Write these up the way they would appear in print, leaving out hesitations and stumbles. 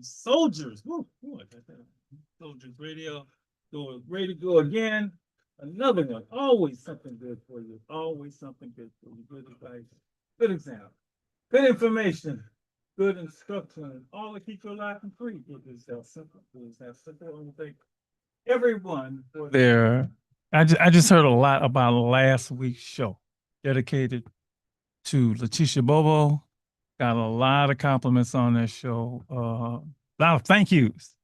Soldiers. Woo, woo, I got that. Soldiers Radio. Ready to go again. Another one. Always something good for you. Always something good for you. Good advice. Good example. Good information. Good instruction. All to keep your life and free. It is that simple. It is that simple. And thank everyone for their. I just heard a lot about last week's show dedicated to Letitia Bobo. Got a lot of compliments on that show. A lot of thank yous.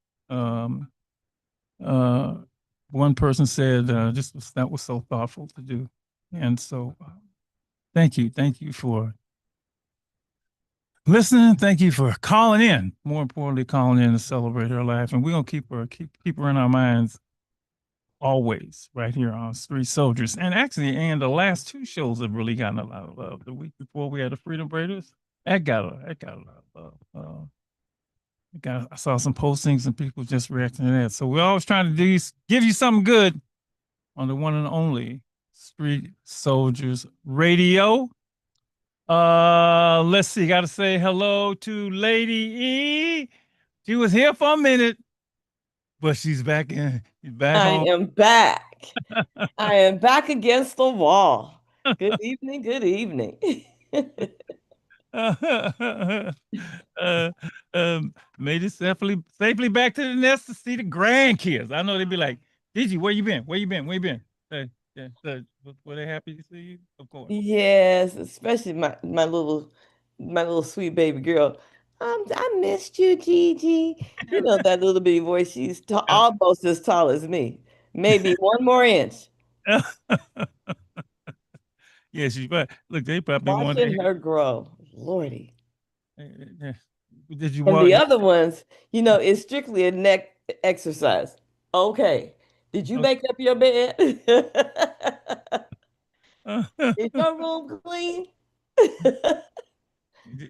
One person said that was so thoughtful to do, and so thank you for listening. Thank you for calling in. More importantly, calling in to celebrate her life, and we're gonna keep her in our minds always right here on Street Soldiers. And actually, and the last two shows have really gotten a lot of love. The week before we had the Freedom Breeders, that got a lot of love. I saw some postings and people just reacting to that. So we're always trying to give you something good on the one and only Street Soldiers Radio. Let's see. Got to say hello to Lady E. She was here for a minute, but she's back home. I am back. I am back against the wall. Good evening. Good evening. Made it safely back to the nest to see the grandkids. I know they'd be like, Gigi, where you been? Where you been? Where you been? Were they happy to see you? Of course. Yes, especially my little sweet baby girl. I missed you, Gigi. You know that little bitty voice. She's almost as tall as me. Maybe one more inch. Yeah, she's right. Look, they probably Watching her grow. Lordy. Did you And walk? the other ones, it's strictly a neck exercise. Okay. Did you make up your bed? Is your room clean?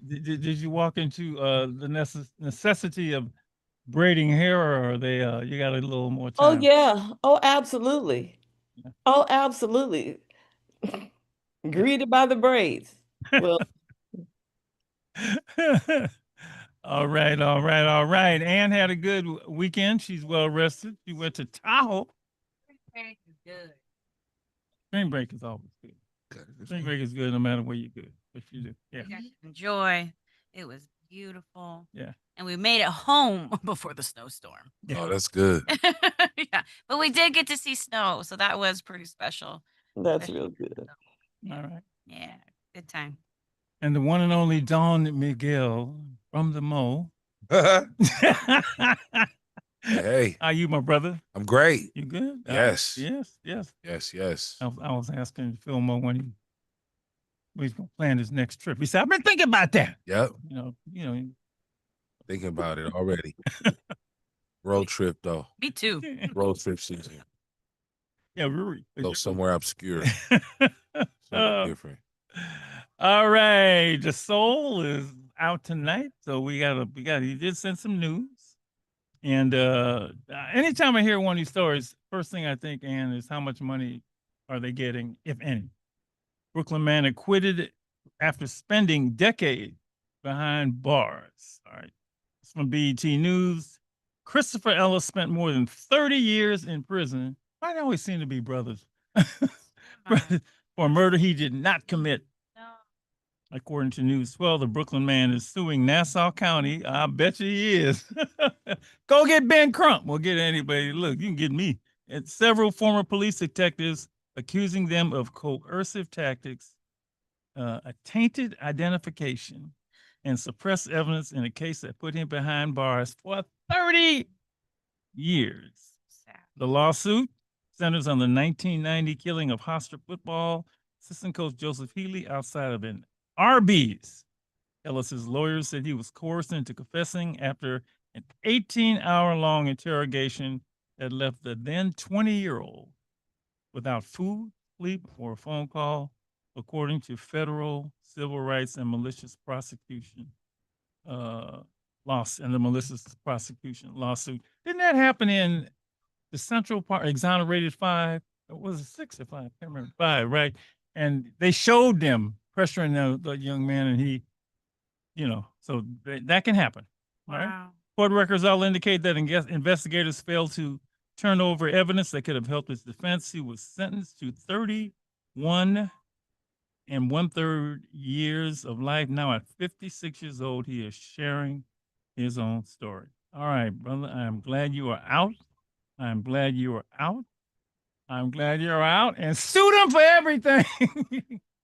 Did you walk into the necessity of braiding hair, or are they you got a little more Oh time? yeah. Oh, absolutely. Oh, absolutely. Greeted by the braids. Well, all right. Ann had a good weekend. She's well rested. She went to Tahoe. Spring break is good. Spring break is always good. Spring break is good no matter where you go. What you do. Yeah. Enjoy. It was beautiful. Yeah. And we made it home before the snowstorm. Yeah. Oh, that's good. Yeah. But we did get to see snow, so that was pretty special. that's real good. All right. Yeah. Good time. And the one and only Don Miguel from the Mo. Hey. How you, my brother? I'm great. You good? Yes. Yes. I was asking Phil Mo when he's gonna plan his next trip. He said, "I've been thinking about that." Yep. You know. Thinking about it already. Road trip though. Me too. Road trip season. Yeah, really. Go somewhere obscure. Something different. All right, The Soul is out tonight, so we got. He did send some news, and anytime I hear one of these stories, first thing I think, Ann, is how much money are they getting, if any? Brooklyn man acquitted after spending decades behind bars. All right, it's from BET News. Christopher Ellis spent more than 30 years in prison. Why do they always seem to be brothers? For a murder he did not commit. According to News 12, the Brooklyn man is suing Nassau County. I bet you he is. Go get Ben Crump. We'll get anybody. Look, you can get me. And several former police detectives accusing them of coercive tactics, a tainted identification, and suppressed evidence in a case that put him behind bars for 30 years. The lawsuit centers on the 1990 killing of Hofstra football assistant coach Joseph Healy outside of an Arby's. Ellis's lawyers said he was coerced into confessing after an 18-hour-long interrogation that left the then 20-year-old without food, sleep, or a phone call, according to federal civil rights and malicious prosecution the malicious prosecution lawsuit. Didn't that happen in the Central Park exonerated 5? Or was it 6 or 5? I can't remember. 5, right? And they showed them pressuring the young man, and he, so that can happen. Wow. Right? Court records all indicate that investigators failed to turn over evidence that could have helped his defense. He was sentenced to 31 1/3 years of life. Now at 56 years old, he is sharing his own story. All right, brother, I'm glad you are out. I'm glad you are out. I'm glad you're out, and sue them for everything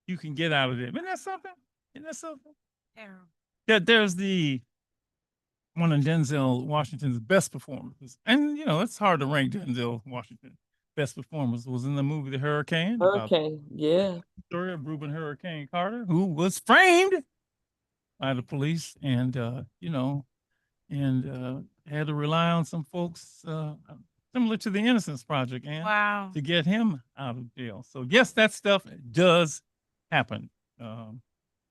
you can get out of it. Isn't that something? Isn't that something? Terrible. There's one of Denzel Washington's best performances. And, you know, it's hard to rank Denzel Washington. Best performance was in the movie The Hurricane. about Hurricane, yeah. the story of Reuben Hurricane Carter, who was framed by the police and, had to rely on some folks similar to the Innocence Project and Wow. to get him out of jail. So, yes, that stuff does happen. All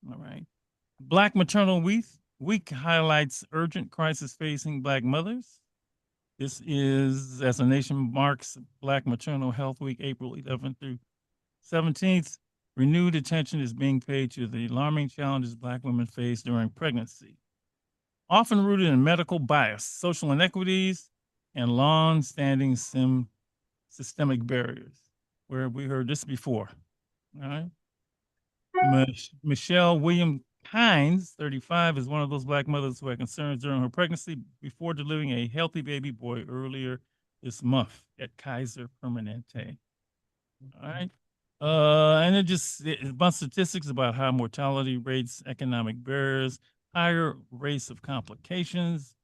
right. Black Maternal Week highlights urgent crisis facing Black mothers. This is as the nation marks Black Maternal Health Week, April 11th through 17th. Renewed attention is being paid to the alarming challenges Black women face during pregnancy, often rooted in medical bias, social inequities, and long-standing systemic barriers. Where have we heard this before? All right. Michelle William Hines, 35, is one of those Black mothers who had concerns during her pregnancy before delivering a healthy baby boy earlier this month at Kaiser Permanente. All right. And a bunch of statistics about high mortality rates, economic barriers, higher rates of complications.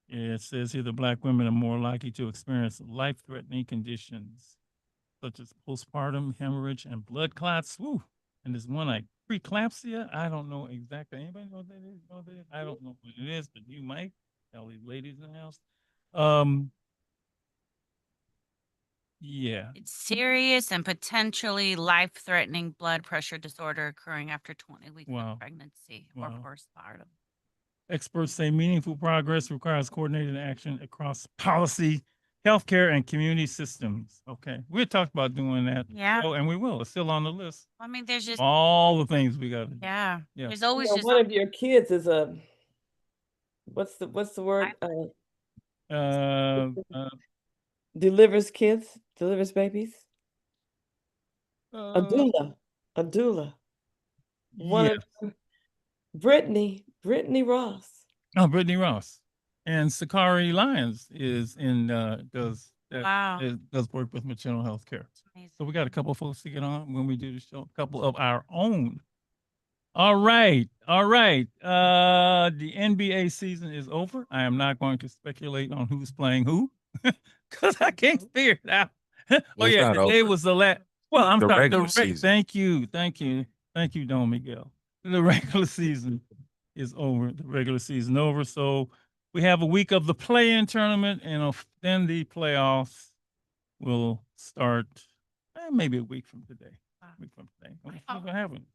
It says here that Black women are more likely to experience life-threatening conditions such as postpartum hemorrhage and blood clots. Woo. And there's one like preeclampsia. I don't know exactly. Anybody know what that is? I don't know what it is, but you might. Tell these ladies in the house. Yeah. It's serious and potentially life-threatening blood pressure disorder occurring after 20 weeks Wow. of pregnancy Wow. or postpartum. Experts say meaningful progress requires coordinated action across policy, healthcare, and community systems. Okay. We talked about doing that. Yeah. Oh, and we will. It's still on the list. I mean, there's just All the things we got to do. yeah. Yeah. There's always just One of your kids is a what's the word? Delivers kids, delivers babies. A doula. One yeah. of them, Brittany Ross. Oh, Brittany Ross. And Sakari Lyons is in does work with maternal health care. amazing. So we got a couple of folks to get on when we do the show, a couple of our own. All right. The NBA season is over. I am not going to speculate on who's playing who because I can't figure it out. Well, it's not today over. was the last. Well, I'm The sorry. regular season. Thank you, Don Miguel. The regular season is over. The regular season over. So we have a week of the play-in tournament, and then the playoffs will start maybe a week from today. What's going to happen?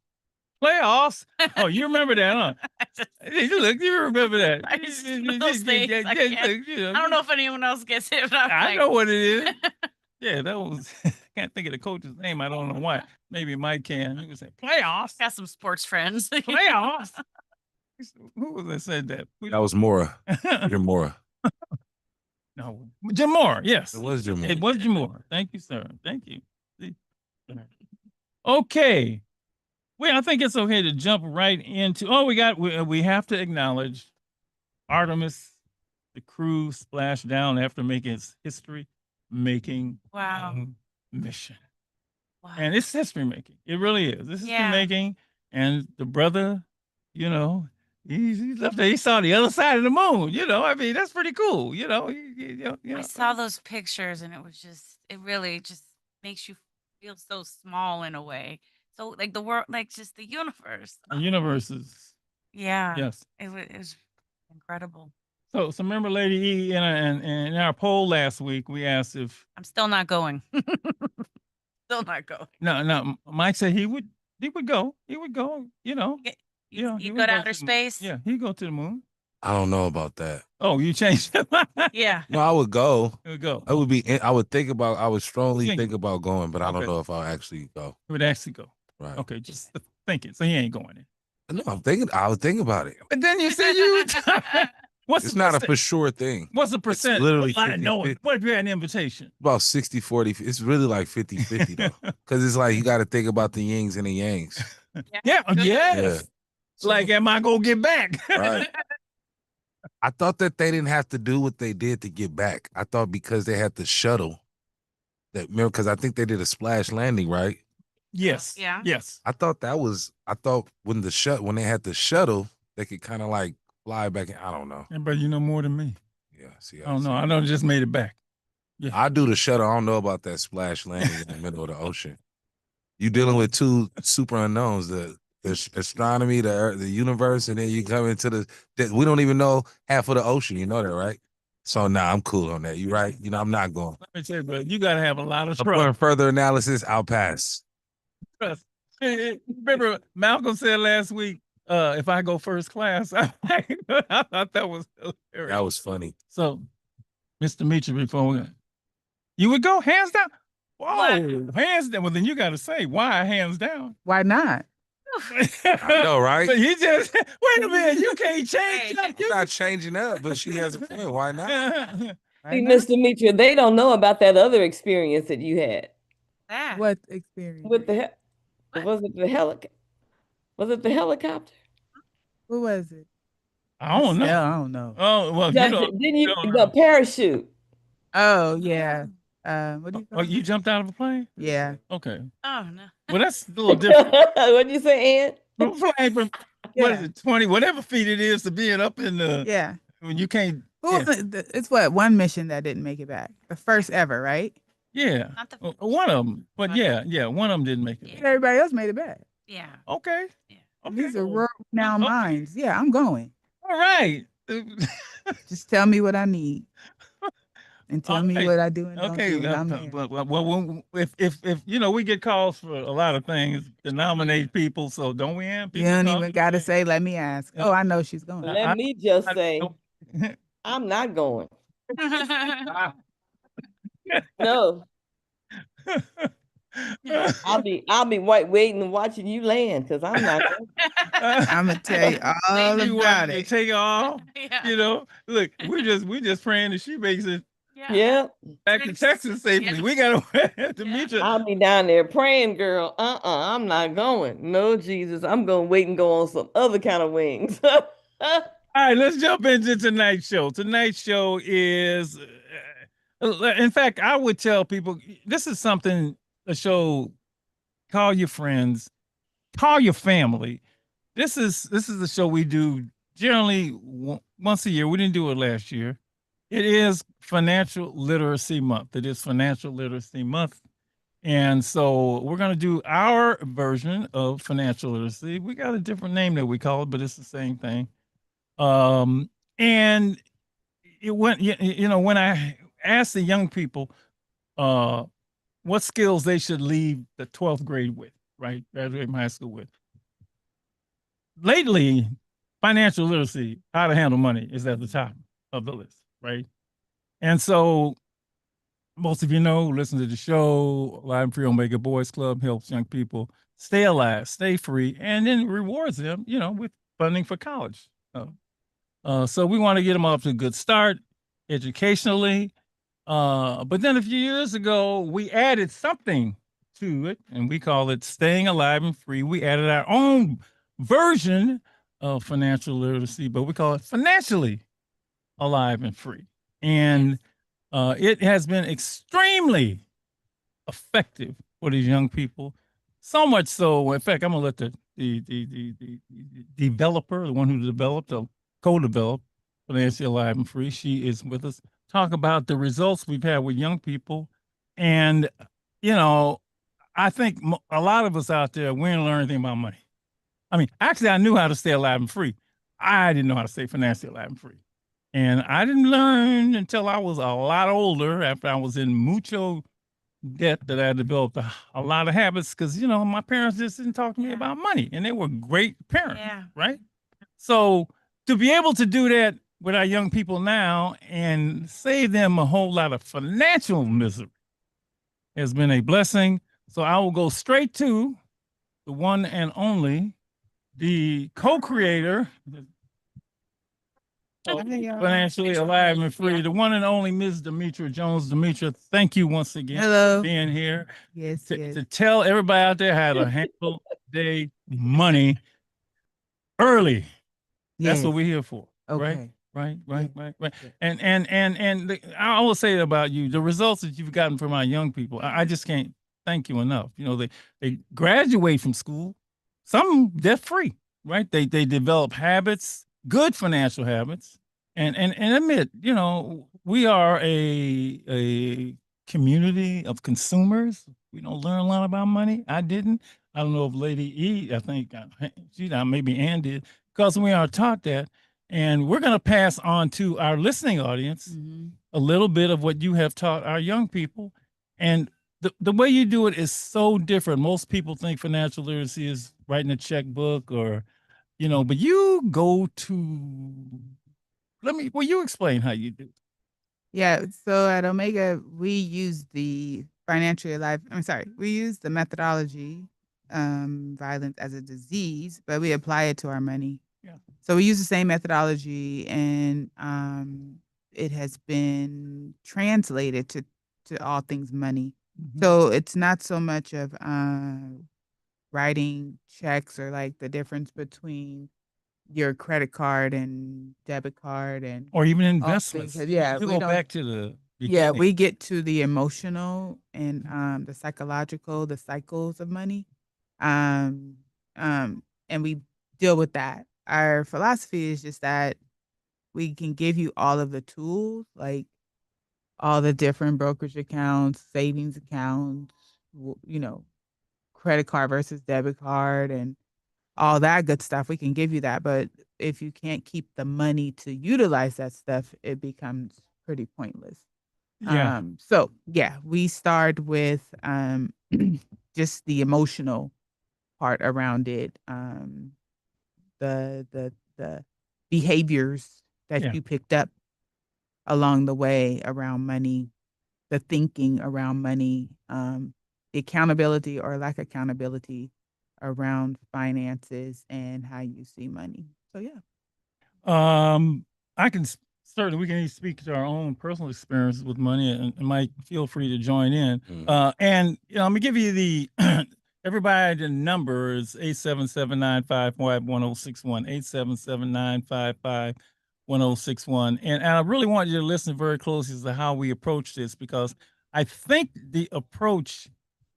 Playoffs? Oh, you remember that, huh? You remember that. I just know those things. I don't know if anyone else gets it, but I know what it is. Yeah, that was. I can't think of the coach's name. I don't know why. Maybe Mike can. He would say playoffs. Got some sports friends. Playoffs. Who was that said that? That was Mora. Jim Mora. No, Jim Moore. Yes, It was Jim Mora. it was Jim Moore. Thank you, sir. Thank you. Okay. Well, I think it's okay to jump right into. Oh, we have to acknowledge Artemis, the crew splashed down after making its history-making Wow. mission. Wow. And it's history making. It really is. This is Yeah. history making. And the brother, he left there. He saw the other side of the moon. I mean, that's pretty cool. I saw those pictures and it really just makes you feel so small in a way. So like the world, like just the universe. The universe is, Yeah. yes. It was incredible. So remember, Lady E, in our poll last week, we asked if I'm still not going. Still not going. no, Mike said he would go. He would go. You he go would to go outer to the- space? Yeah, he'd go to the moon. I don't know about that. Oh, you changed your mind. Yeah. No, I would go. He would go. I would strongly think about going, but I don't Okay. know if I'll actually go. He would actually go. Right. Okay, just thinking. So he ain't going in. No, I was thinking about it. But then you said you would. What's It's the not a percent? for sure thing. What's the percent? literally I 50, know it. 50. What if you had an invitation? About 60-40. It's really like 50-50 though. Because it's like you got to think about the yings and the yangs. Yeah, Good. yes. Like, am I gonna get back? Right. I thought that they didn't have to do what they did to get back. I thought because they had the shuttle. That remember, because I think they did a splash landing, right? Yes. Yeah. Yes. I thought when they had the shuttle, they could kind of like fly back. I don't know. Yeah, but you know more than me. Yeah, see, I don't know. I know just made it back. Yeah. I do the shuttle. I don't know about that splash landing in the middle of the ocean. You dealing with two super unknowns, the astronomy, the Earth, the universe, and then you come into we don't even know half of the ocean. You know that, right? So nah, I'm cool on that. You right? You know, I'm not going. Let me tell you, bro, you gotta have a lot of Upon trust. further analysis, I'll pass. Remember, Malcolm said last week, if I go first class, I thought that was hilarious. That was funny. So, Mr. Mitchell, before you would go hands down. Whoa, hands down. Well, then you got to say why hands down. Why not? I know, right? But he just wait a minute. You can't change. Hey. You're not changing up, but she has a point. Why not? Why See, not? Mr. Mitra, they don't know about that other experience that you had Yeah. What experience? with the What? was it the helicopter? What was it? I don't know. Yeah, I don't know. Oh well, you Didn't don't. you don't the know. parachute? Oh yeah. What do you call Oh, you it? jumped out of a plane? Yeah. Okay. Oh no. Well, that's a little different. What'd you say, Ann? From flying from what is Yeah. it, 20, whatever feet it is to being up in the Yeah. when you can't. Who Yeah. was it's what one mission that didn't make it back. The first ever, right? Yeah, Not the one of them. But One. yeah, one of them didn't make it. Yeah. Everybody else made it back. Yeah. Okay. Yeah. Okay. These are world renowned Okay. minds. Yeah, I'm going. All right. Just tell me what I need. And tell me Okay. what I do and don't Okay. do. And I'm there. Well, if you know, we get calls for a lot of things to nominate people, so don't we have You people? don't call even you? gotta say, let me ask. Oh, I know she's going. Let me just I say, don't- I'm not going. Ah. No, I'll be waiting and watching you land because I'm not going. I'm gonna tell you all You about want to it. take off? Yeah. You know, look, we just praying that she makes it Yeah, back to Texas safely. Yeah. We gotta Demetra. I'll be down there praying, girl. I'm not going. No, Jesus, I'm gonna wait and go on some other kind of wings. All right, let's jump into tonight's show. Tonight's show is, in fact, I would tell people this is something a show. Call your friends, call your family. This is a show we do generally once a year. We didn't do it last year. It is Financial Literacy Month. It is Financial Literacy Month. And so we're going to do our version of financial literacy. We got a different name that we call it, but it's the same thing. And it went, you know, when I asked the young people what skills they should leave the 12th grade with, right? Graduate from high school with. Lately, financial literacy, how to handle money, is at the top of the list, right? And so most of you know, listen to the show, Alive and Free Omega Boys Club helps young people stay alive, stay free, and then rewards them, you know, with funding for college. So we want to get them off to a good start educationally. But then a few years ago, we added something to it, and we call it Staying Alive and Free. We added our own version of financial literacy, but we call it Financially Alive and Free. And it has been extremely effective for these young people. So much so, in fact, I'm gonna let the developer, the one who developed, co-developed Financially Alive and Free, she is with us. Talk about the results we've had with young people. And, you know, I think a lot of us out there, we didn't learn anything about money. I mean, actually, I knew how to stay alive and free. I didn't know how to stay financially alive and free. And I didn't learn until I was a lot older, after I was in mucho debt, that I developed a lot of habits because, you know, my parents just didn't talk to me about money, and they were great parents, right? So to be able to do that with our young people now and save them a whole lot of financial misery has been a blessing. So I will go straight to the one and only, the co-creator Hey, y'all. Financially Alive and Free, the one and only Ms. Demetra Jones. Demetra, thank you once again Hello. for being here Yes, yes. to tell everybody out there how to handle their money early. That's what Yes. we're here for. Right? Okay. Right. Yeah. Yeah. And I will say about you, the results that you've gotten from our young people, I just can't thank you enough. You know, they graduate from school, some debt free, right? They develop habits, good financial habits, and admit, you know, we are a community of consumers. We don't learn a lot about money. I didn't. I don't know if Lady E, I think maybe Ann did, because we are taught that. And we're going to pass on to our listening audience Mhm. a little bit of what you have taught our young people. And the way you do it is so different. Most people think financial literacy is writing a checkbook or, you know, but you go to, will you explain how you do? Yeah. So at Omega, we use the financially alive. We use the methodology, violence as a disease, but we apply it to our money. Yeah. So we use the same methodology, and it has been translated to all things money. Mhm. So it's not so much of writing checks or like the difference between your credit card and debit card and Or even all investments. things. Yeah, You we go don't. back to the Yeah, beginning. we get to the emotional and the psychological, the cycles of money, um, and we deal with that. Our philosophy is just that we can give you all of the tools, like all the different brokerage accounts, savings accounts, you know, credit card versus debit card, and all that good stuff. We can give you that, but if you can't keep the money to utilize that stuff, it becomes pretty pointless. Yeah. So yeah, we start with just the emotional part around it. The behaviors that Yeah. you picked up along the way around money, the thinking around money, the accountability or lack accountability around finances and how you see money. So yeah. I can certainly we can speak to our own personal experiences with money, and Mike, feel free to join in. And you know, I'm gonna give you the everybody the number is 877-955-1061, 877-955-1061. And I really want you to listen very closely as to how we approach this, because I think the approach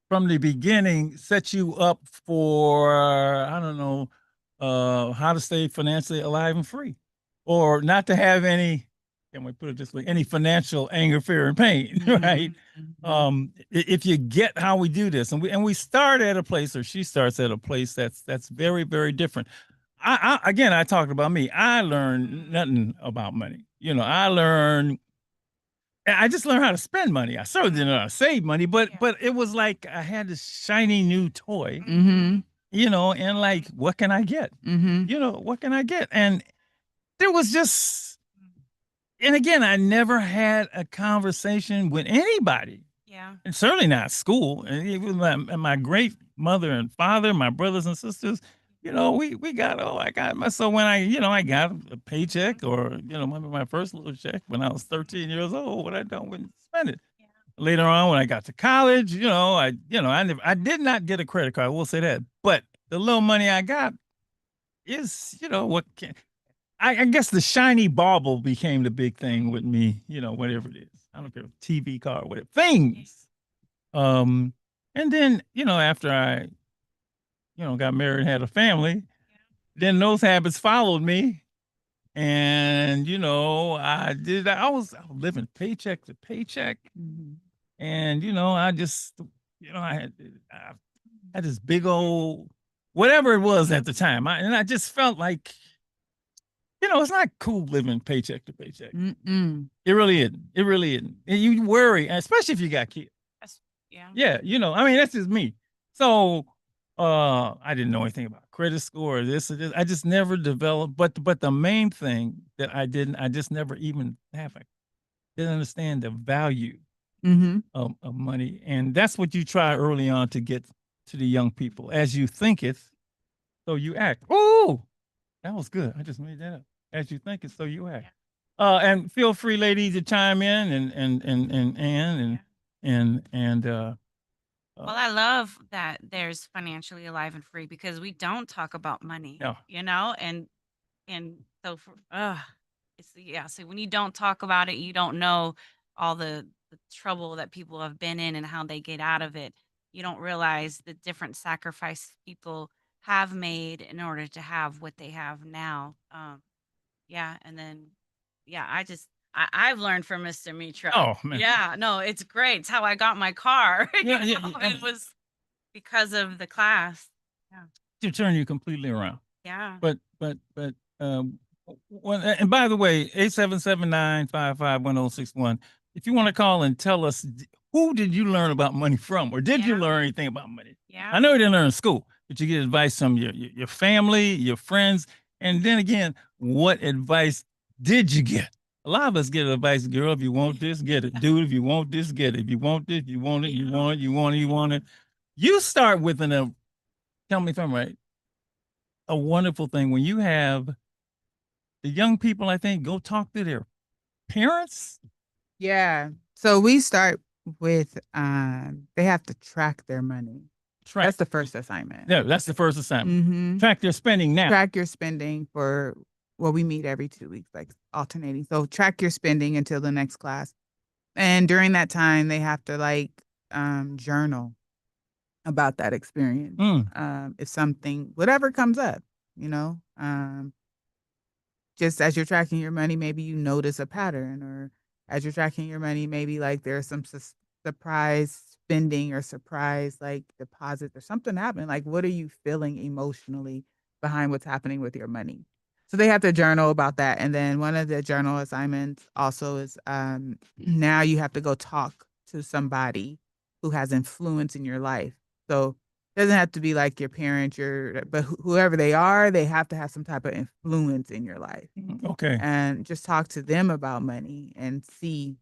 from the beginning sets you up for I don't know how to stay financially alive and free, or not to have any, can we put it this way, any financial anger, fear, and pain, right? If you get how we do this, and we start at a place, or she starts at a place that's very, very different. Again, I talked about me. I learned nothing about money. You know, I just learned how to spend money. I certainly didn't know how to save money, but it was like I had this shiny new toy, you know, and like, what can I get? You know, what can I get? And there was just, and again, I never had a conversation with anybody. Yeah. And certainly not school. And even my great mother and father, my brothers and sisters, you know, we got, I got my, so when I got a paycheck, or, you know, my first little check when I was 13 years old, what I done wouldn't spend it. Yeah. Later on, when I got to college, I did not get a credit card. I will say that, but the little money I got is, I guess the shiny bauble became the big thing with me, whatever it is. I don't care, TV card, whatever, things. And then, after I, got married and had a family, then those habits followed me. And, I was living paycheck to paycheck. And, I just, I had this big old, whatever it was at the time. And I just felt like, it's not cool living paycheck to paycheck. It really isn't. It really isn't. And you worry, especially if you got kids. Yeah. Yeah, I mean, that's just me. So I didn't know anything about credit score or this or this. I just never developed. But the main thing that I just never even didn't understand the value of money. And that's what you try early on to get to the young people. As you think it, so you act. Oh, that was good. I just made that up. As you think it, so you act. And feel free, ladies, to chime in and Ann and Well, I love that there's Financially Alive and Free because we don't talk about money, No. you know, and so for it's yeah. So when you don't talk about it, you don't know all the trouble that people have been in and how they get out of it. You don't realize the different sacrifices people have made in order to have what they have now. Yeah, and then yeah, I've learned from Mr. Mitra. Oh, man. Yeah, no, it's great. It's how I got my car. you Yeah, yeah, know, yeah. It was because of the class. Yeah. to turn you completely around. Yeah. But and by the way, 8779551061. If you want to call and tell us who did you learn about money from, or did you Yeah. learn anything about money? Yeah. I know you didn't learn in school, but you get advice from your family, your friends, and then again, what advice did you get? A lot of us get advice, girl, if you want this, get it. Dude, if you want this, get it. If you want this, you want it, you want it, you want it, you want it. You start with tell me if I'm right, a wonderful thing when you have the young people, I think, go talk to their parents. Yeah. So we start with they have to track their money. Track. That's the first assignment. Yeah, that's the first assignment. Mm-hmm. Track their spending now. Track your spending we meet every 2 weeks, like alternating. So track your spending until the next class. And during that time, they have to journal about that experience. If something, whatever comes up, just as you're tracking your money, maybe you notice a pattern, or as you're tracking your money, maybe like there's some surprise spending or surprise like deposits or something happening. Like, what are you feeling emotionally behind what's happening with your money? So they have to journal about that. And then one of the journal assignments also is now you have to go talk to somebody who has influence in your life. So it doesn't have to be like your parents, but whoever they are, they have to have some type of influence in your life. Okay. And just talk to them about money and see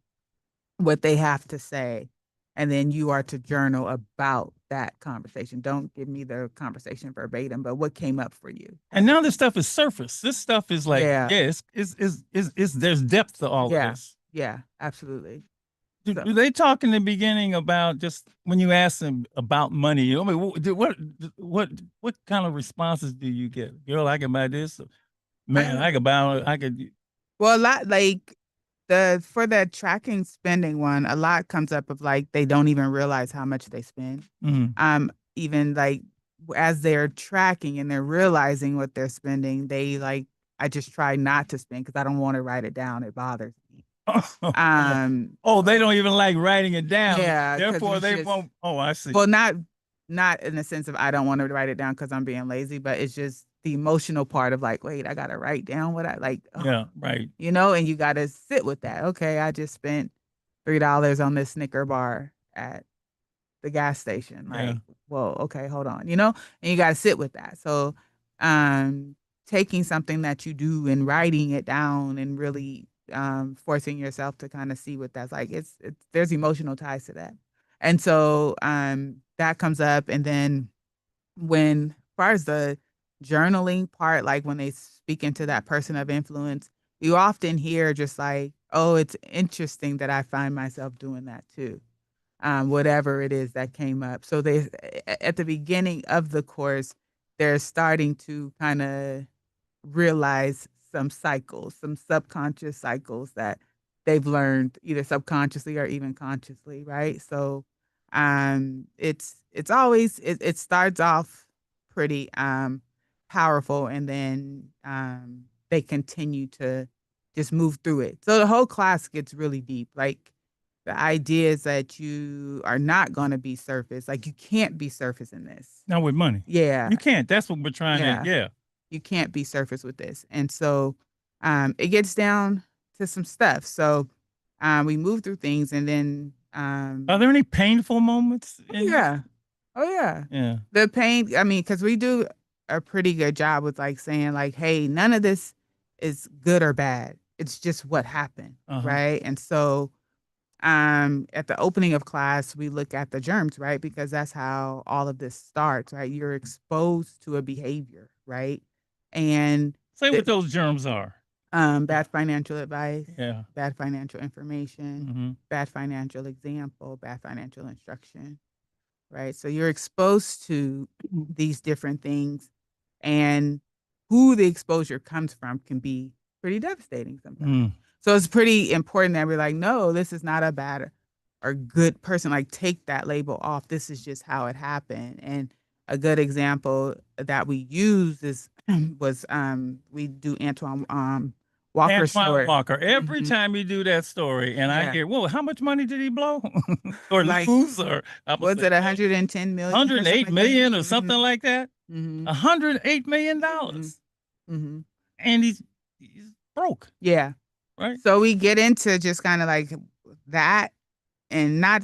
what they have to say. And then you are to journal about that conversation. Don't give me the conversation verbatim, but what came up for you. And now this stuff is surface. This stuff is like, it's there's depth to all of this. Yeah, absolutely. Do they talk in the beginning about just when you ask them about money? I mean, what kind of responses do you get? Girl, I can buy this. Man, I could. Well, a lot for the tracking spending one, a lot comes up of like they don't even realize how much they spend. Mm-hmm. Even like as they're tracking and they're realizing what they're spending, I just try not to spend because I don't want to write it down. It bothers me. They don't even like writing it down. Yeah. Therefore, they won't. Oh, I see. Well, not in the sense of I don't want to write it down because I'm being lazy, but it's just the emotional part of like, wait, I got to write down what I like. Yeah, right. And you got to sit with that. Okay, I just spent $3 on this Snicker bar at the gas station. Like, well, okay, hold on, and you got to sit with that. So, taking something that you do and writing it down and really forcing yourself to kind of see what that's like. There's emotional ties to that. And so that comes up. And then as far as the journaling part, like when they speak into that person of influence, you often hear just like, oh, it's interesting that I find myself doing that too. Whatever it is that came up. So they, at the beginning of the course, they're starting to kind of realize some cycles, some subconscious cycles that they've learned either subconsciously or even consciously, right? So it's always it starts off pretty powerful, and then they continue to just move through it. So the whole class gets really deep. Like the idea is that you are not going to be surface. Like you can't be surface in this. Not with money. Yeah. You can't. That's what we're trying to. Yeah. You can't be surface with this. And so it gets down to some stuff. So we move through things, and then are there any painful moments? Yeah. Oh yeah. Yeah. The pain, I mean, because we do a pretty good job with like saying like, hey, none of this is good or bad. It's just what happened. Right. And so at the opening of class, we look at the germs, right? Because that's how all of this starts, right? You're exposed to a behavior, right? And say what those germs are. bad financial advice, Yeah. bad financial information, Hmm. bad financial example, bad financial instruction, right? So you're exposed to these different things, and who the exposure comes from can be pretty devastating sometimes. Mm. So it's pretty important that we're like, no, this is not a bad or good person. Like, take that label off. This is just how it happened. And a good example that we use is was we do Antoine Walker's Antoine story. Walker. Every Mhm. time you do that story, and I Yeah. hear, well, how much money did he blow or Like, lose? Or I would Was say, it 110 million? 108 million or something like that. Mm-hmm. $108 million, Mm-hmm. and he's broke, Yeah. right? So we get into just kind of like that, and not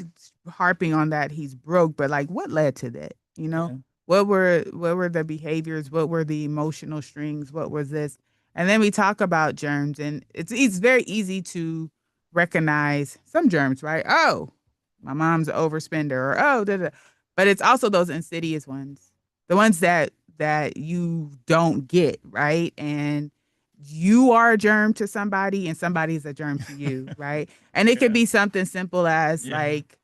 harping on that he's broke, but like what led to that? You know, Yeah. what were the behaviors? What were the emotional strings? What was this? And then we talk about germs, and it's very easy to recognize some germs, right? Oh, my mom's an overspender, or oh, da, da. But it's also those insidious ones, the ones that you don't get, right? And you are a germ to somebody, and somebody's a germ to you, right? And it could Yeah. be something simple as Yeah. like,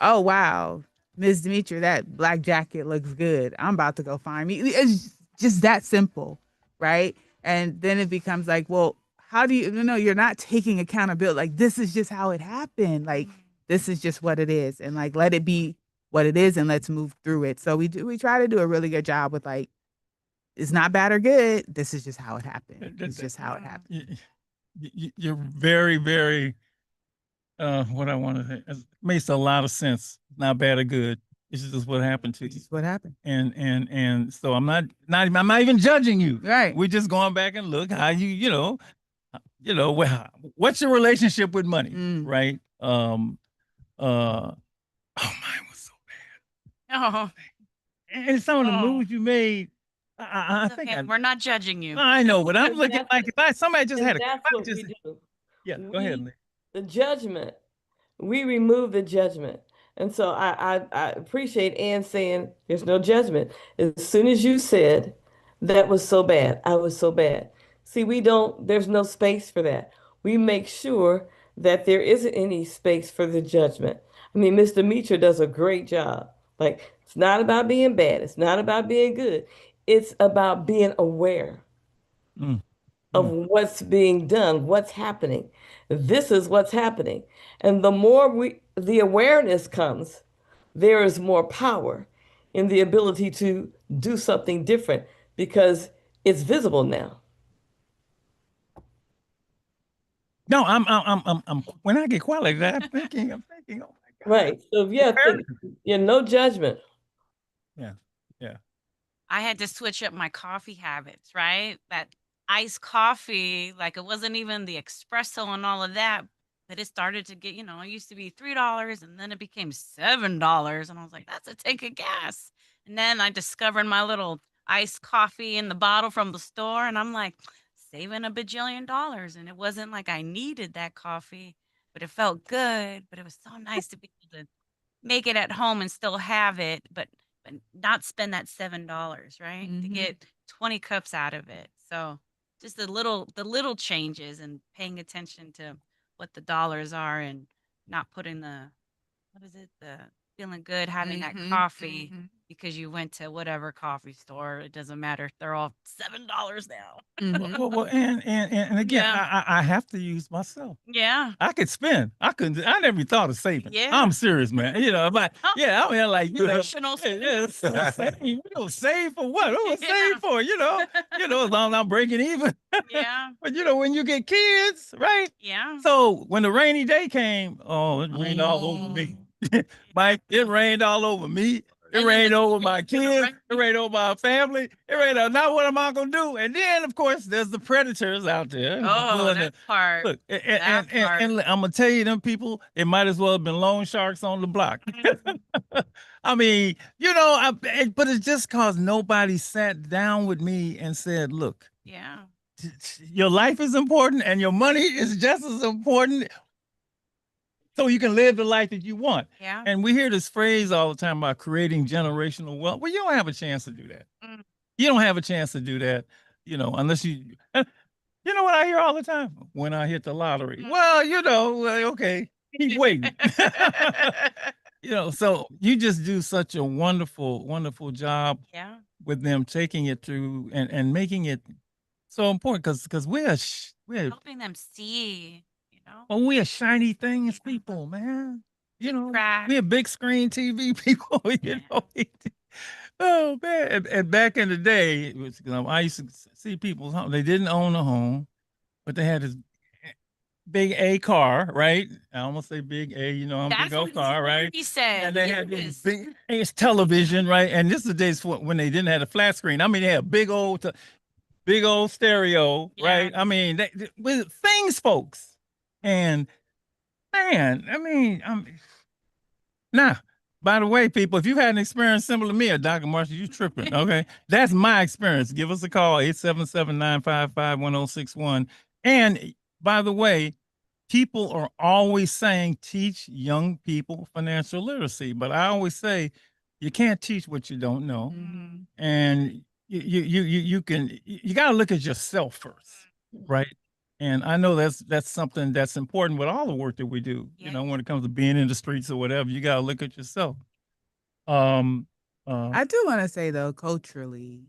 oh wow, Ms. Demetri, that black jacket looks good. I'm about to go find me. It's just that simple, right? And then it becomes like, well, how do you know you're not taking accountability? Like, this is just how it happened. Like, this is just what it is. And like, let it be what it is, and let's move through it. So we try to do a really good job with like, it's not bad or good. This is just how it happened. It's just how it happened. You're very, very, what I want to say, it makes a lot of sense. Not bad or good. It's just what happened to It's you. just what happened. And so I'm not I'm not even judging you. Right. We're just going back and look how what's your relationship with money, Mm. right? Oh, mine was so Oh, bad. And some of the Oh. moves you made, I it's think okay. We're not judging you. I know, but I'm And looking like if somebody just and had a that's what just, we do. yeah, go ahead, We- Lee. The judgment, we remove the judgment. And so I appreciate Ann saying there's no judgment. As soon as you said that was so bad, I was so bad. See, there's no space for that. We make sure that there isn't any space for the judgment. I mean, Mr. Meacher does a great job. Like, it's not about being bad, it's not about being good, it's about being aware Mm. of what's being done, what's happening. This is what's happening. And the more the awareness comes, there is more power in the ability to do something different because it's visible now. No, I'm when I get quiet like that, I'm thinking, oh my God. Right. So yeah, no judgment. Yeah. Yeah. I had to switch up my coffee habits, right? That iced coffee, like it wasn't even the espresso and all of that, but it started to get, it used to be $3 and then it became $7. And I was like, that's a tank of gas. And then I discovered my little iced coffee in the bottle from the store. And I'm like, saving a bajillion dollars. And it wasn't like I needed that coffee, but it felt good. But it was so nice to be able to make it at home and still have it, but not spend that $7, right? To Mhm. get 20 cups out of it. So just the little changes and paying attention to what the dollars are and not putting the feeling good having that Mhm, coffee mhm. because you went to whatever coffee store. It doesn't matter. They're all $7 now. Mhm. Well, and again, Yeah. I have to use myself. Yeah. I could spend. I never thought of saving. Yeah. I'm serious, man. But Oh, yeah, I mean, like, emotional save. We don't save for what? What Yeah. save for? As long as I'm breaking even. Yeah. But when you get kids, right? Yeah. So when the rainy day came, oh, it rained all over me. Mike, it rained all over me. It And then rained the- over my the kids. rain- It rained over my family. It rained over. Now what am I gonna do? And then, of course, there's the predators out there. Oh, willing that to- part. Look, That part. and I'm gonna tell you, them people, it might as well have been loan sharks on the block. I mean, but it's just cause nobody sat down with me and said, look, Yeah. your life is important and your money is just as important. So you can live the life that you want. Yeah. And we hear this phrase all the time about creating generational wealth. Well, you don't have a chance to do that. Mm. You don't have a chance to do that, unless you You know what I hear all the time? When I hit the lottery. Well, okay, keep waiting. So you just do such a wonderful, wonderful job Yeah. with them taking it through and making it so important because Helping them see, we're shiny things people, man. crack. We're big screen TV people, Oh man. And back in the day, it was, I used to see people's home. They didn't own a home, but they had this big A car, right? I almost say big A, I'm That's big old what car, right? he said. And they had this Yes. big ass television, right? And this is the days when they didn't have a flat screen. I mean, they had big old stereo, right? Yeah. I mean, with things, folks. And man, I mean, now, by the way, people, if you've had an experience similar to me or Dr. Marshall, you tripping, okay? That's my experience. Give us a call, 877-955-1061. And by the way, people are always saying teach young people financial literacy, but I always say you can't teach what you don't know. Mhm. And you got to look at yourself first, right? And I know that's something that's important with all the work that we do. Yeah. When it comes to being in the streets or whatever, you got to look at yourself. Um, I do want to say though, culturally,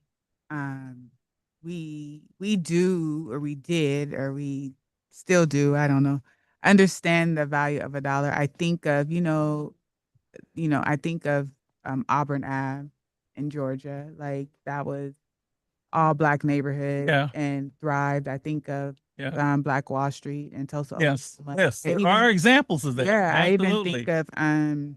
we do, or we did, or we still do, I don't know, understand the value of a dollar. I think of, I think of Auburn Ave in Georgia, like that was all Black neighborhood Yeah. and thrived. I think of yeah. Black Wall Street and Tulsa. Yes. Oklahoma. Yes. I There even- are examples of that. Yeah, I even Absolutely. think of prior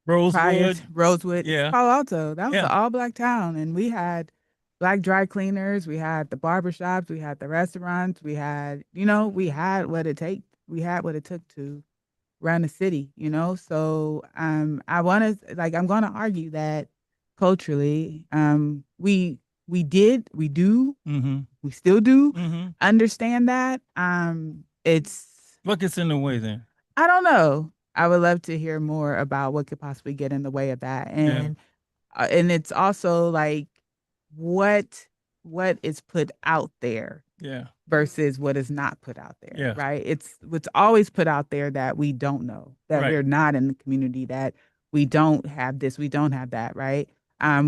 Rosewood. to Rosewood, Yeah. Palo Alto. That was Yeah. an all Black town, and we had Black dry cleaners, we had the barbershops, we had the restaurants, we had, we had what it took to run a city, So I want to I'm going to argue that culturally, we do, Mm-hmm. we still do Mm-hmm. understand that. What gets in the way then? I don't know. I would love to hear more about what could possibly get in the way of that, and it's also like what is put out there Yeah. versus what is not put out there. Yeah. Right. It's what's always put out there that we don't know, that Right. we're not in the community, that we don't have this, we don't have that. Right.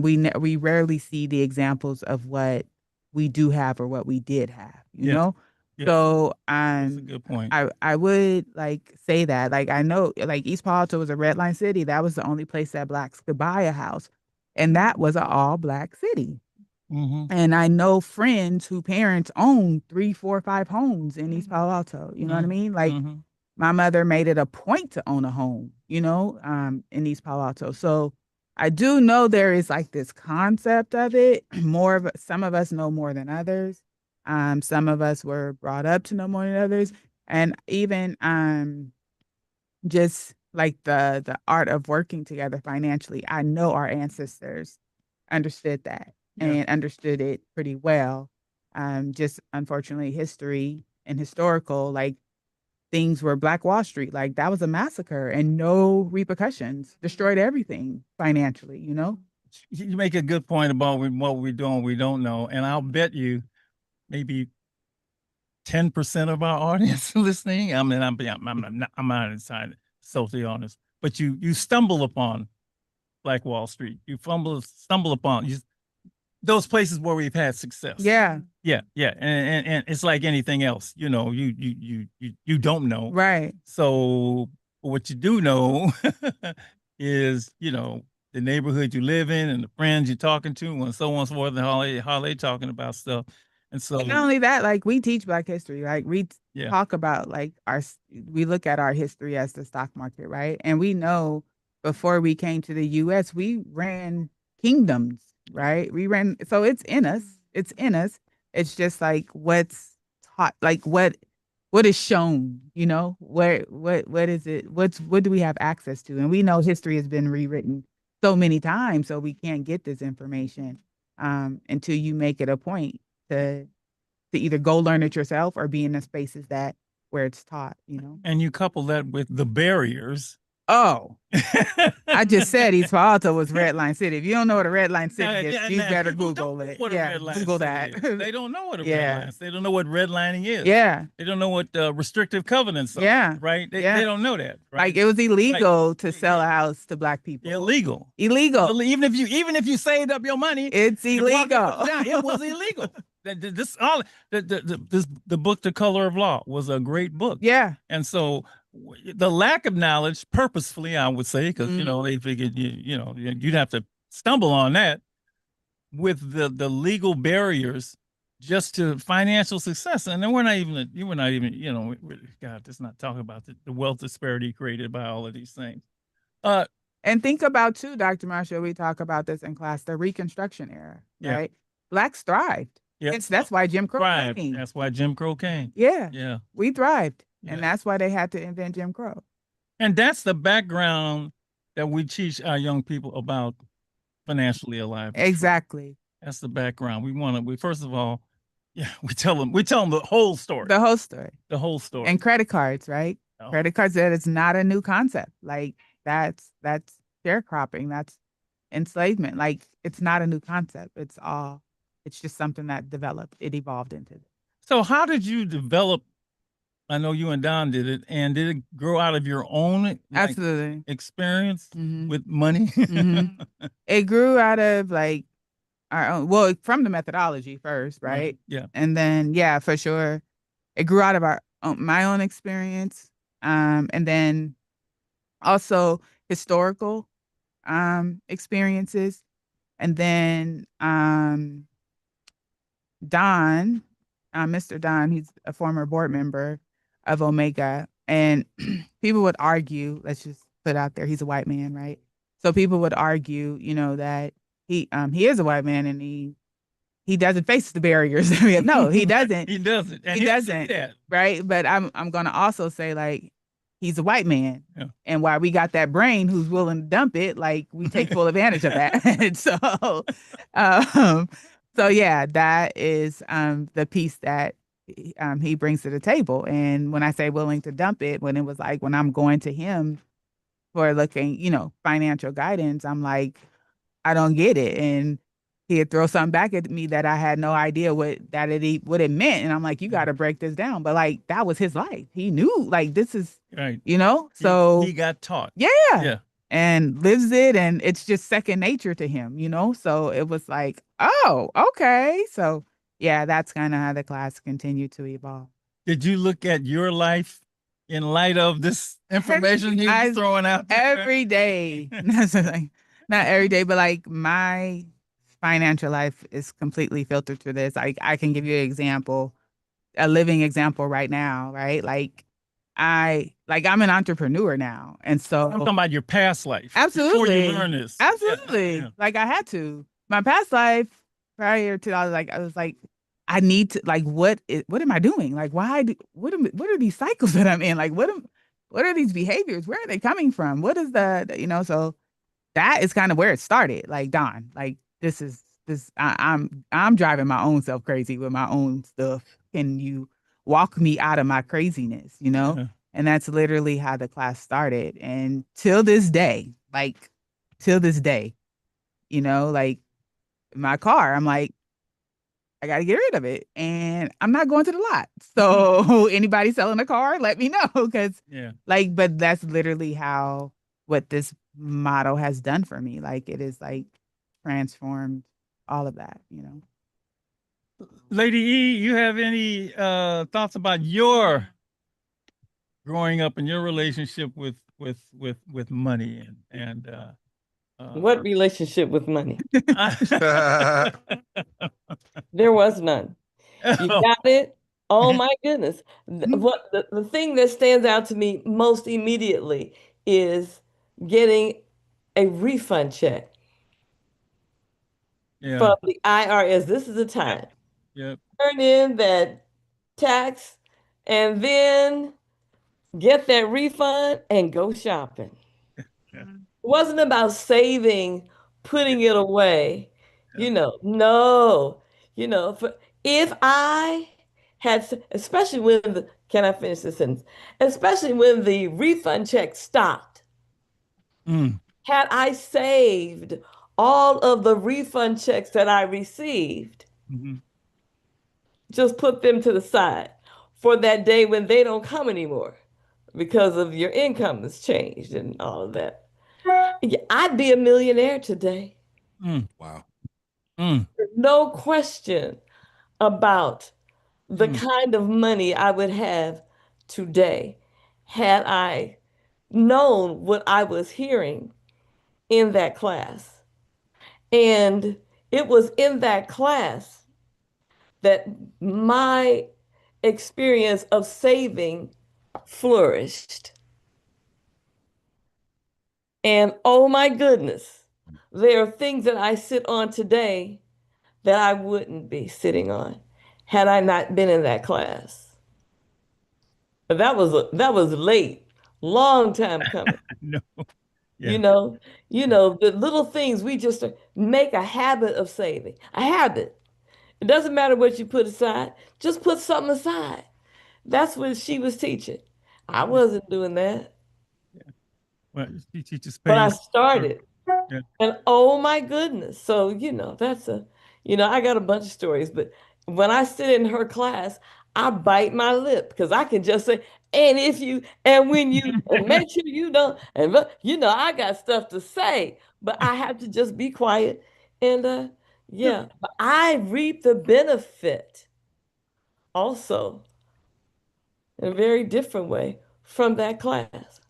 We rarely see the examples of what we do have or what we did have. You Yes. know. Yes. So That's a good point. I would say that I know East Palo Alto was a red line city. That was the only place that Blacks could buy a house, and that was an all Black city. Mm-hmm. And I know friends who parents own 3, 4, 5 homes in East Palo Alto. You know what I mean? Mm-hmm. My mother made it a point to own a home, in East Palo Alto. So I do know there is this concept of it. Some of us know more than others. Some of us were brought up to know more than others. And even just the art of working together financially, I know our ancestors understood that and understood it pretty well. Just unfortunately, history and historical, things were Black Wall Street, that was a massacre and no repercussions, destroyed everything financially, You make a good point about what we're doing, we don't know. And I'll bet you maybe 10% of our audience listening. I mean, I'm not inside socially honest, but you stumble upon Black Wall Street. You stumble upon those places where we've had success. Yeah. Yeah. And it's like anything else, you don't know. Right. So what you do know is, the neighborhood you live in and the friends you're talking to and so on and so forth, and how they talking about stuff. And so not only that, we teach Black history, we Yeah. talk about we look at our history as the stock market, right? And we know before we came to the US, we ran kingdoms, right? So it's in us. It's in us. It's just what's taught, what is shown, what is it? What do we have access to? And we know history has been rewritten so many times, so we can't get this information until you make it a point to either go learn it yourself or be in the spaces where it's taught, And you couple that with the barriers Oh, I just said East Palo Alto was Red Line City. If you don't know what a Red Line City is, you better people Google don't know it. what a Yeah, red line Google city that. is. They don't know what a red Yeah. line is. They don't know what redlining is. Yeah, They don't know what restrictive covenants are. Yeah. Right? Yeah. They don't know that. Right? like it was illegal to yeah, sell a house to Black people. illegal. Illegal. Even if you saved up your money, It's you walked up illegal. and down, it was illegal. The book The Color of Law was a great book. Yeah. And so the lack of knowledge, purposefully, I would say, because Mhm. they figured you'd have to stumble on that with the legal barriers just to financial success. And then we're not even God, let's not talk about the wealth disparity created by all of these things. And think about too, Dr. Marshall, we talk about this in class, the Reconstruction era, Yeah. right? Blacks thrived. Yeah. That's why Jim Crow Thrive. came. That's why Jim Crow came. Yeah, Yeah. we thrived. Yeah. And that's why they had to invent Jim Crow. And that's the background that we teach our young people about financially alive. Exactly. That's the background. We first of all, we tell them the whole story. The whole story. The whole story. And credit cards, right? Oh. Credit cards, that is not a new concept. Like that's sharecropping. That's enslavement. Like it's not a new concept. It's just something that developed. It evolved into. So how did you develop? I know you and Don did it, and did it grow out of your own Absolutely. experience Mhm. with money? Mhm. It grew out of like our own, well, from the methodology first, right? Yeah. And then, yeah, for sure, it grew out of my own experience, and then also historical experiences, and then Don, Mr. Don, he's a former board member of Omega, and people would argue, let's just put out there, he's a white man, right? So people would argue, that he is a white man and he doesn't face the barriers. No, he doesn't. He doesn't. And He he'll doesn't. say that. Right? But I'm gonna also say like he's a white man. Yeah. And while we got that brain who's willing to dump it, like we take full advantage of that. And so yeah, that is the piece that he brings to the table. And when I say willing to dump it, when it was like when I'm going to him for looking, financial guidance, I'm like, I don't get it. And he'd throw something back at me that I had no idea what it meant. And I'm like, you got to break this down. But like, that was his life. He knew like, this is, right. So he got taught. Yeah. And lives it. And it's just second nature to him, So it was like, oh, okay. So yeah, that's kind of how the class continued to evolve. Did you look at your life in light of this information he was throwing out there? Every day? Not every day, but like my financial life is completely filtered through this. I can give you an example, a living example right now, right? Like I'm an entrepreneur now. And so I'm talking about your past life. Absolutely. Before you learn this. Absolutely. Yeah. Like I had to. My past life prior to I was like, I need to what am I doing? Like what are these cycles that I'm in? Like what are these behaviors? Where are they coming from? What is so that is kind of where it started. Like Don, like I'm driving my own self crazy with my own stuff. Can you walk me out of my craziness? Yeah. And that's literally how the class started. And till this day, like my car, I'm like, I got to get rid of it. And I'm not going to the lot. So anybody selling a car, let me know. Cause but that's literally what this motto has done for me. Like it is like transformed all of that, Lady E, you have any thoughts about your growing up and your relationship with money and What relationship with money? There was none. You got it? Oh my goodness. What the thing that stands out to me most immediately is getting a refund check from the IRS. This is the time. Turn in that tax and then get that refund and go shopping. It wasn't about saving, putting it away, no, if I had, especially when can I finish this sentence? Especially when the refund check stopped, Mm. Had I saved all of the refund checks that I received, Hmm. just put them to the side for that day when they don't come anymore because of your income has changed and all of that. Yeah, I'd be a millionaire today. Mm. Wow. Mm. No question about the Mm. kind of money I would have today had I known what I was hearing in that class. And it was in that class that my experience of saving flourished. And oh my goodness, there are things that I sit on today that I wouldn't be sitting on had I not been in that class. But that was late, long time coming. No. You Yeah. know, the little things we just make a habit of saving. A habit. It doesn't matter what you put aside, just put something aside. That's what she was teaching. I wasn't doing that, Well, she teaches but I space. started. Yeah. And oh my goodness. So, I got a bunch of stories, but when I sit in her class, I bite my lip because I can just say, and if you, and when you, and make sure you don't, and I got stuff to say, but I have to just be quiet. And yeah, but I reap the benefit also in a very different way from that class.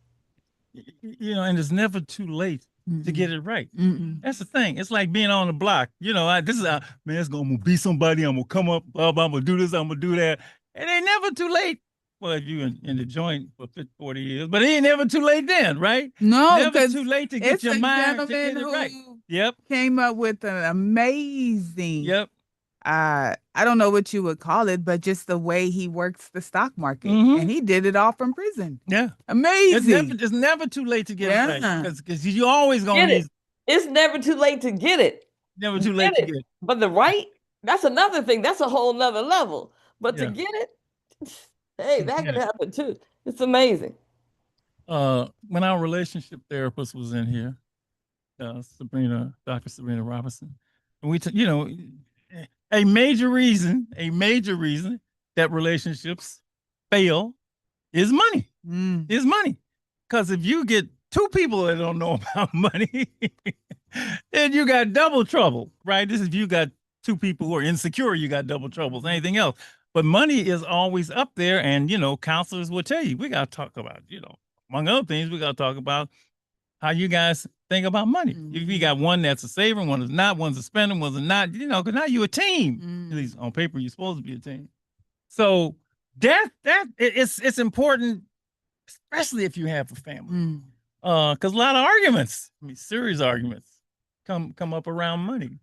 And it's never too late to Mm-mm. get it right. Mm-mm. That's the thing. It's like being on the block. This is man, I'm gonna be somebody. I'm gonna come up, blah, blah, I'm gonna do this, I'm gonna do that. It ain't never too late. Well, if you in the joint for 50, 40 years, but it ain't never too late then, right? No, Never because too late to get it's your a mind to gentleman get it right. who Yep. came up with an amazing, Yep. I don't know what you would call it, but just the way he works the stock market. Mhm. And he did it all from prison. Yeah. Amazing. It's never too late to get it right. Yeah. Because you always gonna Get it. need It's never too late to get it. never too late to get it. But the right, that's another thing. That's a whole nother level. But to Yeah. get it, hey, that can Yeah. happen too. It's amazing. When our relationship therapist was in here, Dr. Sabrina Robinson, and a major reason that relationships fail is money. Mm. Is money. Because if you get two people that don't know about money, then you got double trouble, right? This is if you got two people who are insecure, you got double trouble. Anything else. But money is always up there, and counselors will tell you we got to talk about, among other things, we got to talk about how you guys think about money. If you got one that's a saver, one is not, one's a spender, one's a not, because now you're a team. At least on paper, you're supposed to be a team. So it's important, especially if you have a family, because a lot of arguments, serious arguments, come up around money.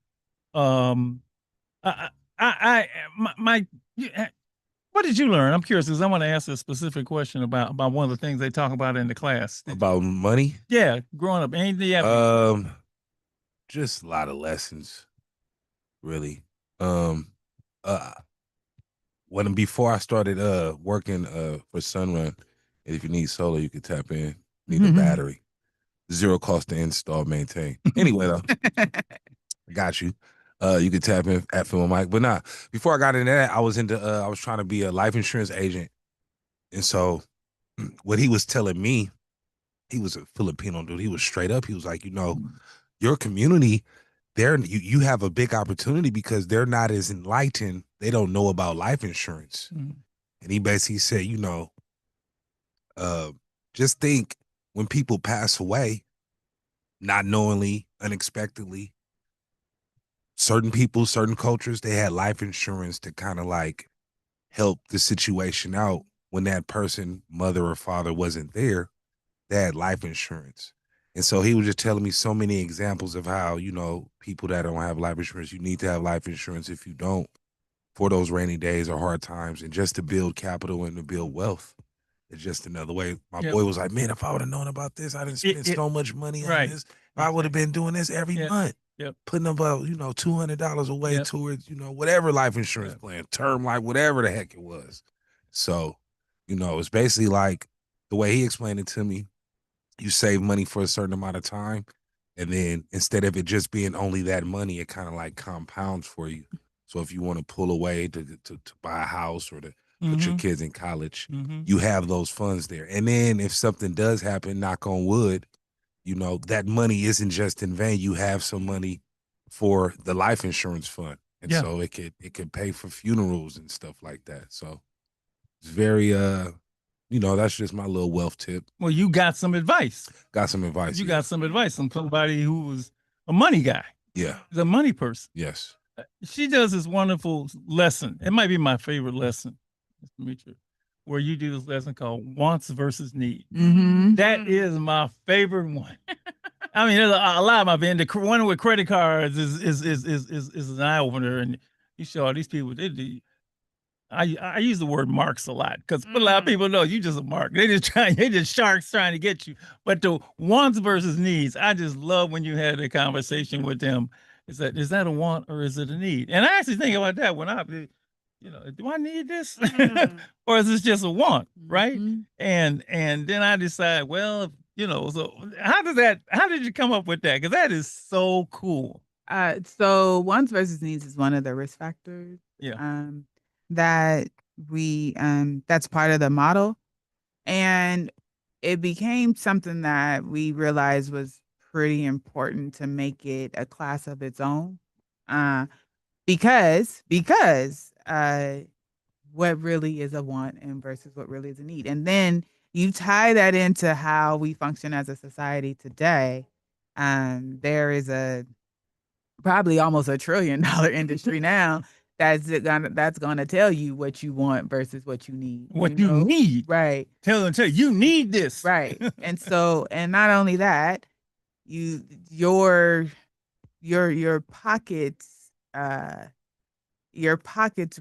What did you learn? I'm curious because I want to ask a specific question about one of the things they talk about in the class. About money? Yeah, growing up. Anything? Just a lot of lessons, really. Before I started working for Sunrun, if you need solar, you can tap in. Need a battery. Zero cost to install, maintain. Anyway, though, I got you. You can tap in at Film Mike. But nah, before I got into that, I was trying to be a life insurance agent. And so what he was telling me, he was a Filipino dude. He was straight up. He was like, your community, you have a big opportunity because they're not as enlightened. They don't know about life insurance. And he basically said, just think when people pass away, not knowingly, unexpectedly, certain people, certain cultures, they had life insurance to kind of like help the situation out when that person, mother or father, wasn't there. They had life insurance. And so he was just telling me so many examples of how, people that don't have life insurance, you need to have life insurance if you don't, for those rainy days or hard times, and just to build capital and to build wealth. It's just another way. My boy was like, man, if I would have known about this, I didn't spend so much money on this. I would have been doing this every month. Putting about, $200 away towards, whatever life insurance plan, term life, whatever the heck it was. So, it's basically like the way he explained it to me. you save money for a certain amount of time, and then instead of it just being only that money, it kind of like compounds for you. So if you want to pull away to buy a house or to put your Mhm. kids in college, Mhm. you have those funds there. And then if something does happen, knock on wood, that money isn't just in vain. You have some money for the life insurance fund. And Yeah. so it could pay for funerals and stuff like that. So it's very that's just my little wealth tip. Well, you got some advice. Got some advice. You yeah. got some advice from somebody who was a money guy, Yeah. the money person. Yes. She does this wonderful lesson. It might be my favorite lesson, Mr. Mitra, where you do this lesson called wants versus need. Mm-hmm. That is my favorite one. I mean, there's a lot of my band. The one with credit cards is an eye opener, and you show all these people. I use the word marks a lot because a lot of people know you just a mark. They just sharks trying to get you. But the wants versus needs, I just love when you had a conversation with them. Is that a want or is it a need? And I actually think about that when do I need this? Or is this just a want, right? Mhm. And then I decide, well, so how did you come up with that? Because that is so cool. So wants versus needs is one of the risk factors. Yeah. That that's part of the model. And it became something that we realized was pretty important to make it a class of its own. Because what really is a want and versus what really is a need. And then you tie that into how we function as a society today. There is probably almost $1 trillion industry now that's gonna tell you what you want versus what you need. What you need. Right. Tell you need this. Right. And so, and not only that, your pockets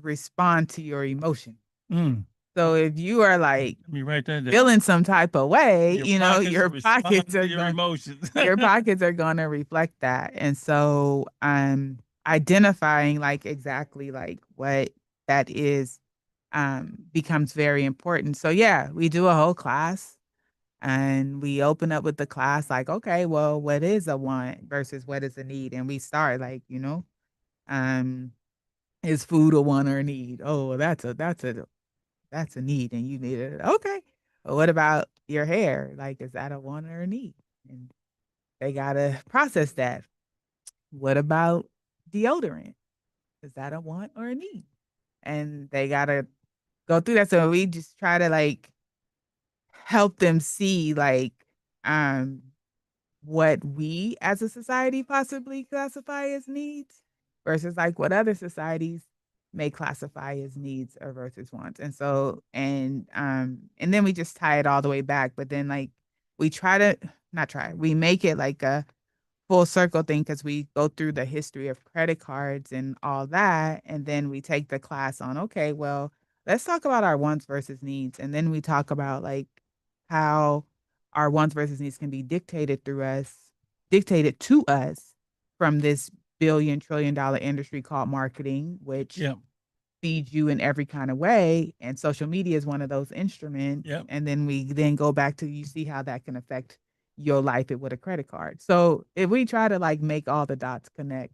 respond to your emotion. Mm. So if you are like Let me write that down. feeling some type of way, your respond pockets to are your emotions. your pockets are going to reflect that. And so identifying like exactly like what that is becomes very important. So yeah, we do a whole class and we open up with the class like, okay, well, what is a want versus what is a need? And we start like, is food a want or a need? Oh, that's a need and you need it. Okay. But what about your hair? Like, is that a want or a need? And they gotta process that. What about deodorant? Is that a want or a need? And they gotta go through that. So we just try to like help them see like what we as a society possibly classify as needs versus like what other societies may classify as needs or versus wants. And so and then we just tie it all the way back. But then like we we make it like a full circle thing because we go through the history of credit cards and all that. And then we take the class on, okay, well, let's talk about our wants versus needs. And then we talk about like how our wants versus needs can be dictated to us from this $1 trillion industry called marketing, which feeds you in every kind of way. And social media is one of those instruments. Yep. And then we go back to you see how that can affect your life with a credit card. So if we try to like make all the dots connect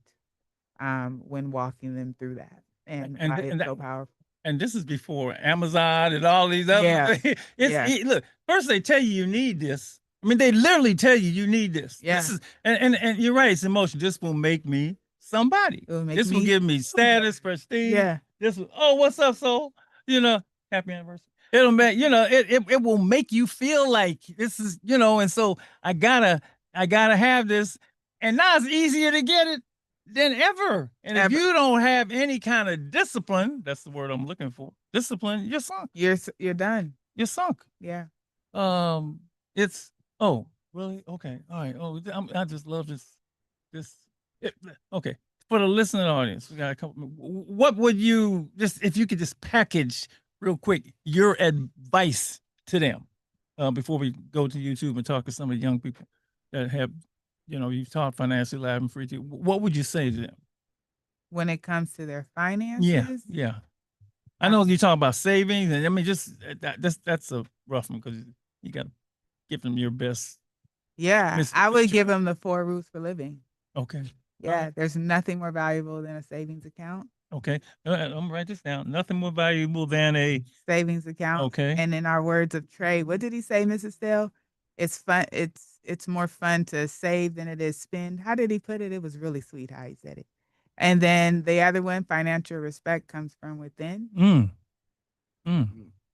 when walking them through that and why it's so powerful. And this is before Amazon and all these other things. Look, first they tell you need this. I mean, they literally tell you need this. Yeah. This is, and you're right, it's emotion. This will make me somebody. This will give me status, prestige. Yeah. This will, oh, what's up, soul? Happy anniversary. It'll make, it will make you feel like this is, and so I gotta have this. And now it's easier to get it than ever. And if you don't have any kind of discipline, that's the word I'm looking for. Discipline, you're sunk. You're done. You're sunk. Yeah. It's really okay. All right. I just love this. Okay. For the listening audience, we got a couple. What would you if you could just package real quick your advice to them before we go to YouTube and talk to some of the young people that have, you've taught Financially Live and Free. What would you say to them when it comes to their finances? Yeah. I know you talk about savings, and I mean, just that's a rough one because you got to give them your best Yeah, Miss I would Mitchell? give them the 4 rules for living. Okay. Yeah, there's nothing more valuable than a savings account. Okay. I'm gonna write this down. Nothing more valuable than a Savings account. okay. And in our words of trade, what did he say, Mrs. Stell? It's fun. It's more fun to save than it is spend. How did he put it? It was really sweet how he said it. And then the other one, financial respect comes from within. Mm. Mm.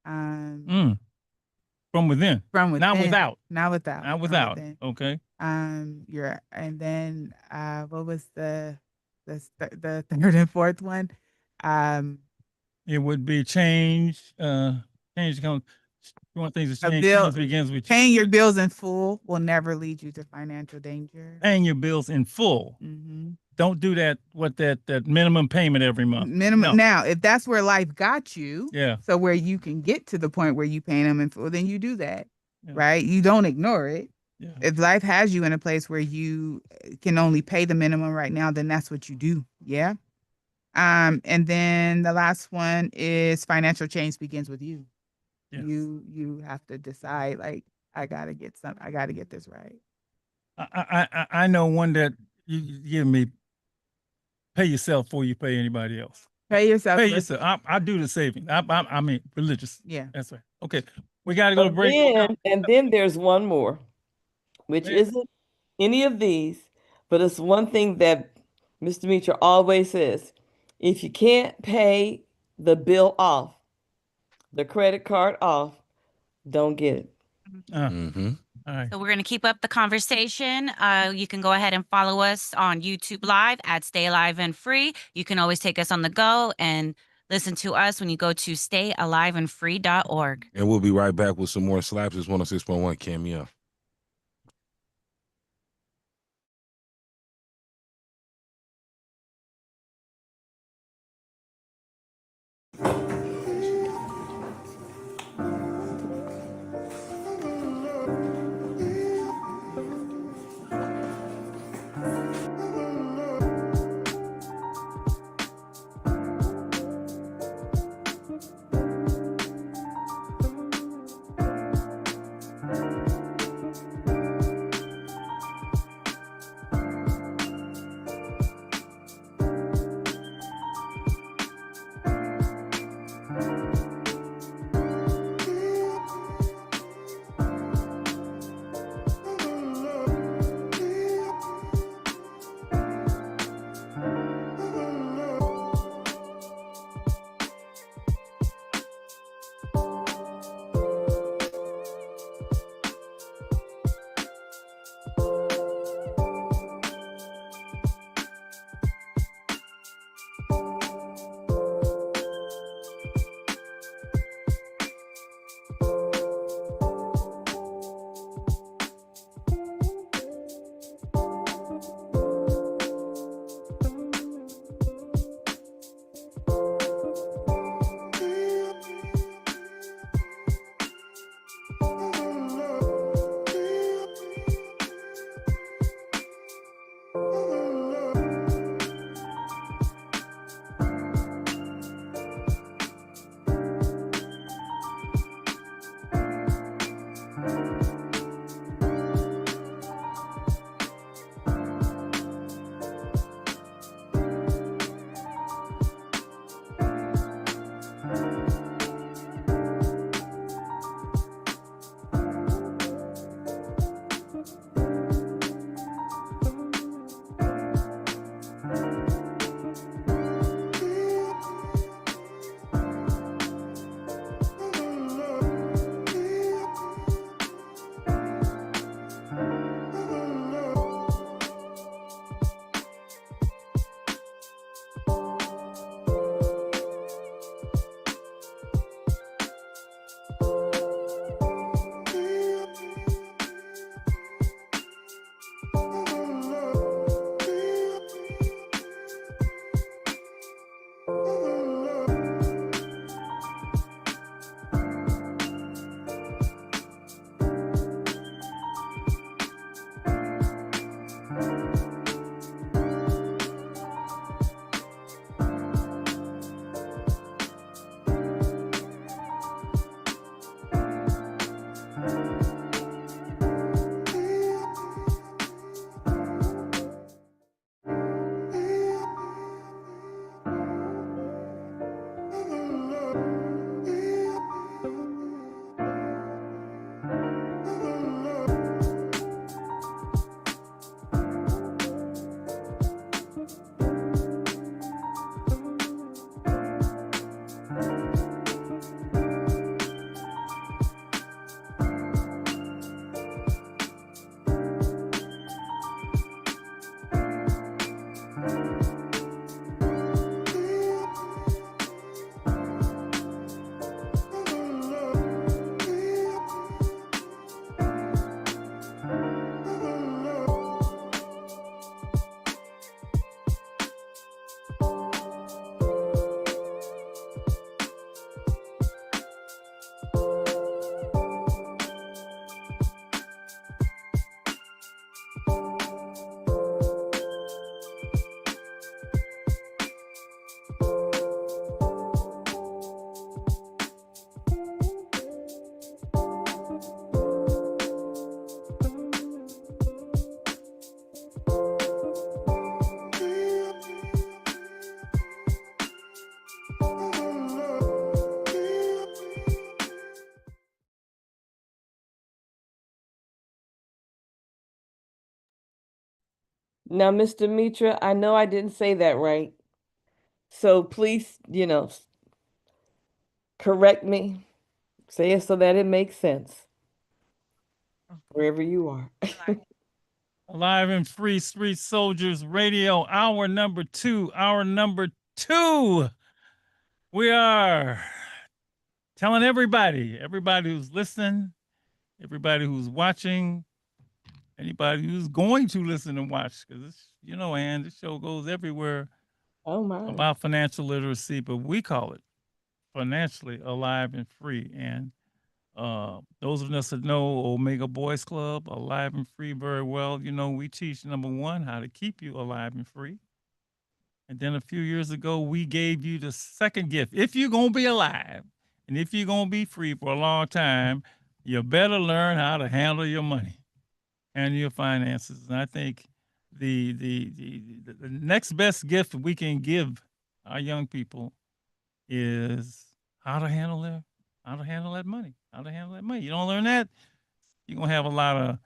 Um, Mm. From within. from within. Not without. Not without. Not from without. within. Okay. You're and then what was the third and fourth one? It would be change. Change comes. You want things to A change. bill- Change begins with Paying your bills in full will never lead you to financial danger. paying your bills in full. Mm-hmm. Don't do that. That minimum payment every month. Minimum. No. Now, if that's where life got you, Yeah. so where you can get to the point where you paying them in full, then you do that, Yeah. right? You don't ignore it. Yeah. If life has you in a place where you can only pay the minimum right now, then that's what you do. Yeah. And then the last one is financial change begins with you. Yes. You have to decide, like, I gotta get this right. I know one that you give me. Pay yourself before you pay anybody else. Pay yourself. Pay first. yourself. I do the saving. I mean religious. Yeah. That's right. Okay. We got to go to break. And then there's one more, which Wait. isn't any of these, but it's one thing that Mr. Mitra always says. If you can't pay the bill off, the credit card off, don't get it. Mm-hmm. All right. So we're going to keep up the conversation. You can go ahead and follow us on YouTube Live at Stay Alive and Free. You can always take us on the go and listen to us when you go to stayaliveandfree.org. And we'll be right back with some more slaps. It's 106.1 Cameo. Now, Mr. Mitra, I know I didn't say that right. So please, correct me. Say it so that it makes sense wherever you are. Alive and Free Street Soldiers Radio, hour number two. Hour number two. We are telling everybody who's listening, everybody who's watching, anybody who's going to listen and watch, because Ann, this show goes everywhere Oh my. about financial literacy, but we call it Financially Alive and Free. And those of us that know Omega Boys Club, Alive and Free very well, we teach number one, how to keep you alive and free. And then a few years ago, we gave you the second gift. If you're going to be alive and if you're going to be free for a long time, you better learn how to handle your money and your finances. And I think the next best gift we can give our young people is how to handle that money. How to handle that money. You don't learn that, you're gonna have a lot of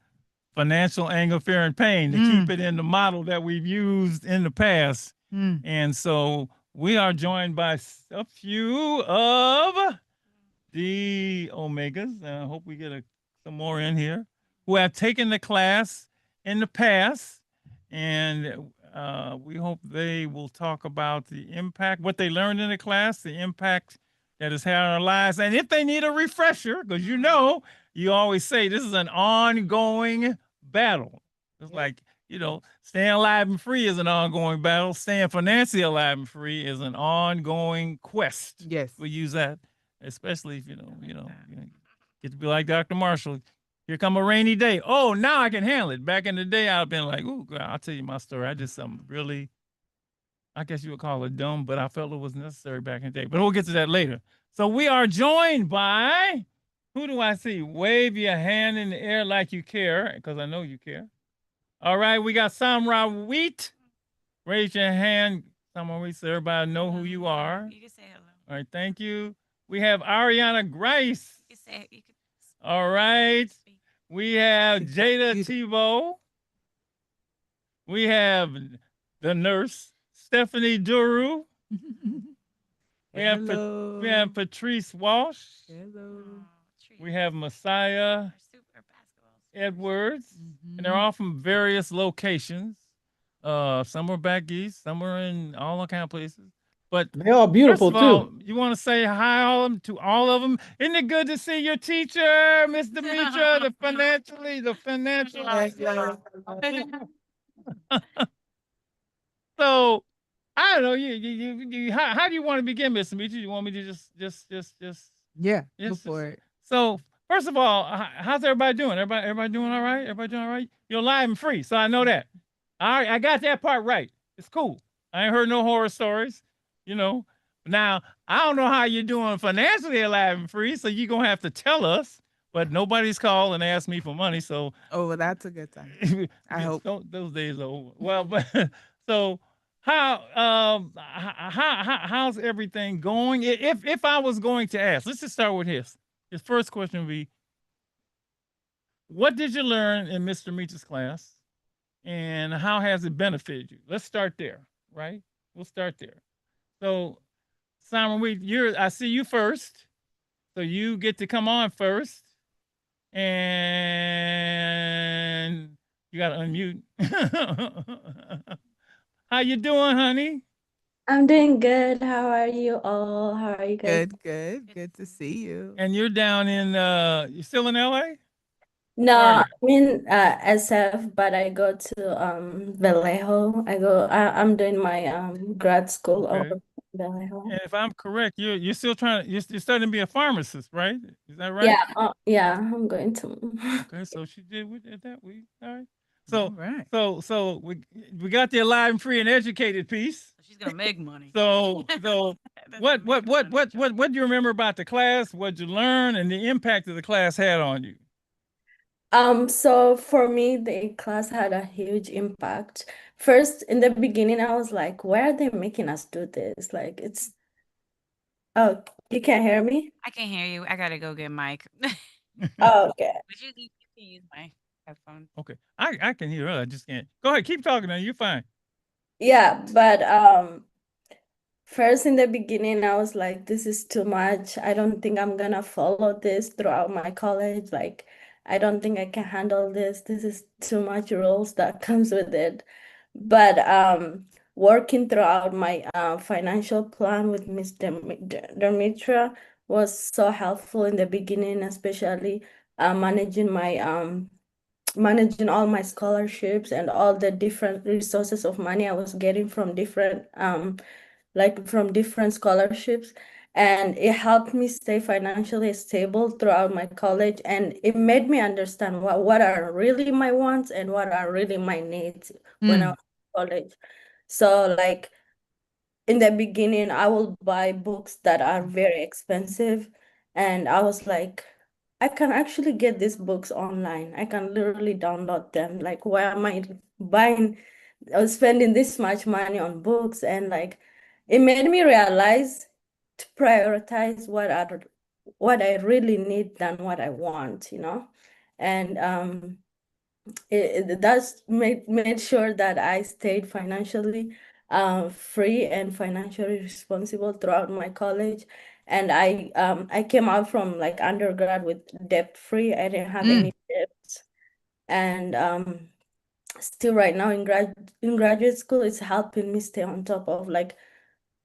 financial anger, fear, and pain to keep it in the model that we've used in the past. And so we are joined by a few of the Omegas. I hope we get some more in here who have taken the class in the past. And we hope they will talk about the impact, what they learned in the class, the impact that has had on our lives. And if they need a refresher, because you always say this is an ongoing battle. It's like, staying alive and free is an ongoing battle. Staying financially alive and free is an ongoing quest. Yes. We use that, especially if, you get to be like Dr. Marshall. Here come a rainy day. Oh, now I can handle it. Back in the day, I've been like, ooh, I'll tell you my story. I did something really, I guess you would call it dumb, but I felt it was necessary back in the day. But we'll get to that later. So we are joined by, who do I see? Wave your hand in the air like you care, because I know you care. All right, we got Samra Wheat. Raise your hand, Samra Wheat, so everybody know who you are. You can say hello. All right, thank you. We have Ariana Grace. You can say you can. All right. We have Jada Tivo. We have the nurse, Stephanie Duru. We have Patrice Walsh. Hello. We have Messiah Edwards. And they're all from various locations. Some are back east, some are in all kind of places. But they're all beautiful first of all, too. you want to say hi to all of them. Isn't it good to see your teacher, Mr. Mitra, the financial. So I don't know. How do you want to begin, Mr. Mitra? You want me to just go for it. So first of all, how's everybody doing? Everybody doing all right? Everybody doing all right? You're alive and free, so I know that. All right, I got that part right. It's cool. I ain't heard no horror stories. Now I don't know how you're doing financially alive and free, so you're gonna have to tell us. But nobody's called and asked me for money, so well, that's a good time. I hope those days are over. Well, but so how's everything going? If I was going to ask, let's just start with his first question would be, what did you learn in Mr. Mitra's class, and how has it benefited you? Let's start there, right? We'll start there. So, Simon, I see you first. So you get to come on first. And you got to unmute. How you doing, honey? I'm doing good. How are you all? How are you guys? Good to see you. And you're down in, you still in LA? No, I'm in SF, but I go to Vallejo. I'm doing my grad school over in Vallejo. And if I'm correct, you're still you're studying to be a pharmacist, right? Is that right? Yeah, I'm going to. Okay, so she did that. All right. So we got the alive and free and educated piece. She's gonna make money. So what do you remember about the class? What'd you learn, and the impact that the class had on you? So for me, the class had a huge impact. First, in the beginning, I was like, why are they making us do this? Like, oh, you can't hear me? I can hear you. I gotta go get Mike. Oh, okay. But you can use my. headphones. Okay. I can hear her. I just can't. Go ahead. Keep talking now. You're fine. Yeah, but first in the beginning, I was like, this is too much. I don't think I'm gonna follow this throughout my college. Like, I don't think I can handle this. This is too much rules that comes with it. But working throughout my financial plan with Miss Demetra was so helpful in the beginning, especially managing all my scholarships and all the different resources of money I was getting from different scholarships. And it helped me stay financially stable throughout my college, and it made me understand what are really my wants and what are really my needs when I was in college. So like in the beginning, I will buy books that are very expensive, and I was like, I can actually get these books online. I can literally download them. Like, why am I buying or spending this much money on books? And like, it made me realize to prioritize what I really need than what I want, And that's made sure that I stayed financially free and financially responsible throughout my college. And I came out from like undergrad with debt free. I didn't have any debts. And still right now in graduate school, it's helping me stay on top of like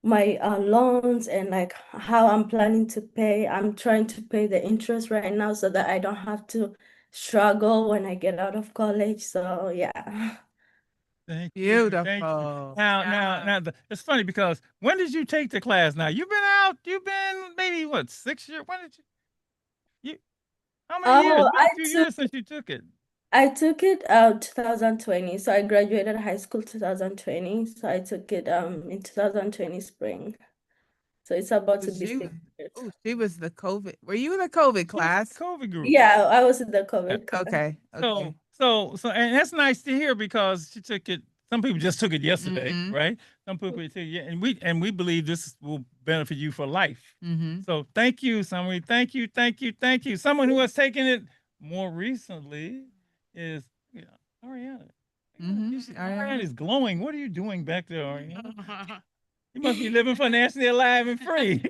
my loans and like how I'm planning to pay. I'm trying to pay the interest right now so that I don't have to struggle when I get out of college. So yeah. Thank you. Thank you. Beautiful. Now, it's funny because when did you take the class? Now you've been out. You've been maybe what 6 years? When did you? How many years? It's been a few years since you took it. I took it 2020. So I graduated high school 2020. So I took it in 2020 spring. So it's about to be 6 years. Oh, she was the COVID. Were you in the COVID class? COVID group. Yeah, I was in the COVID class. Okay. Okay. So, and that's nice to hear because she took it. Some people just took it yesterday, right? Some people took it, and we believe this will benefit you for life. So, thank you, Summer. Thank you. Someone who has taken it more recently is Ariana. Ariana is glowing. What are you doing back there, Ariana? You must be living financially alive and free.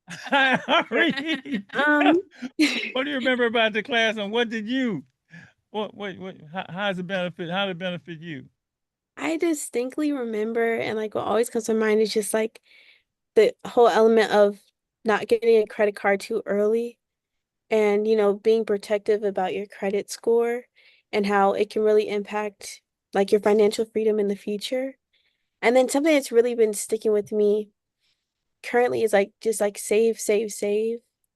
Hi, Ari. What do you remember about the class, and what did you? What? How does it benefit? How did it benefit you? I distinctly remember, and like what always comes to mind is just like the whole element of not getting a credit card too early, and being protective about your credit score, and how it can really impact like your financial freedom in the future. And then something that's really been sticking with me currently is like just like save,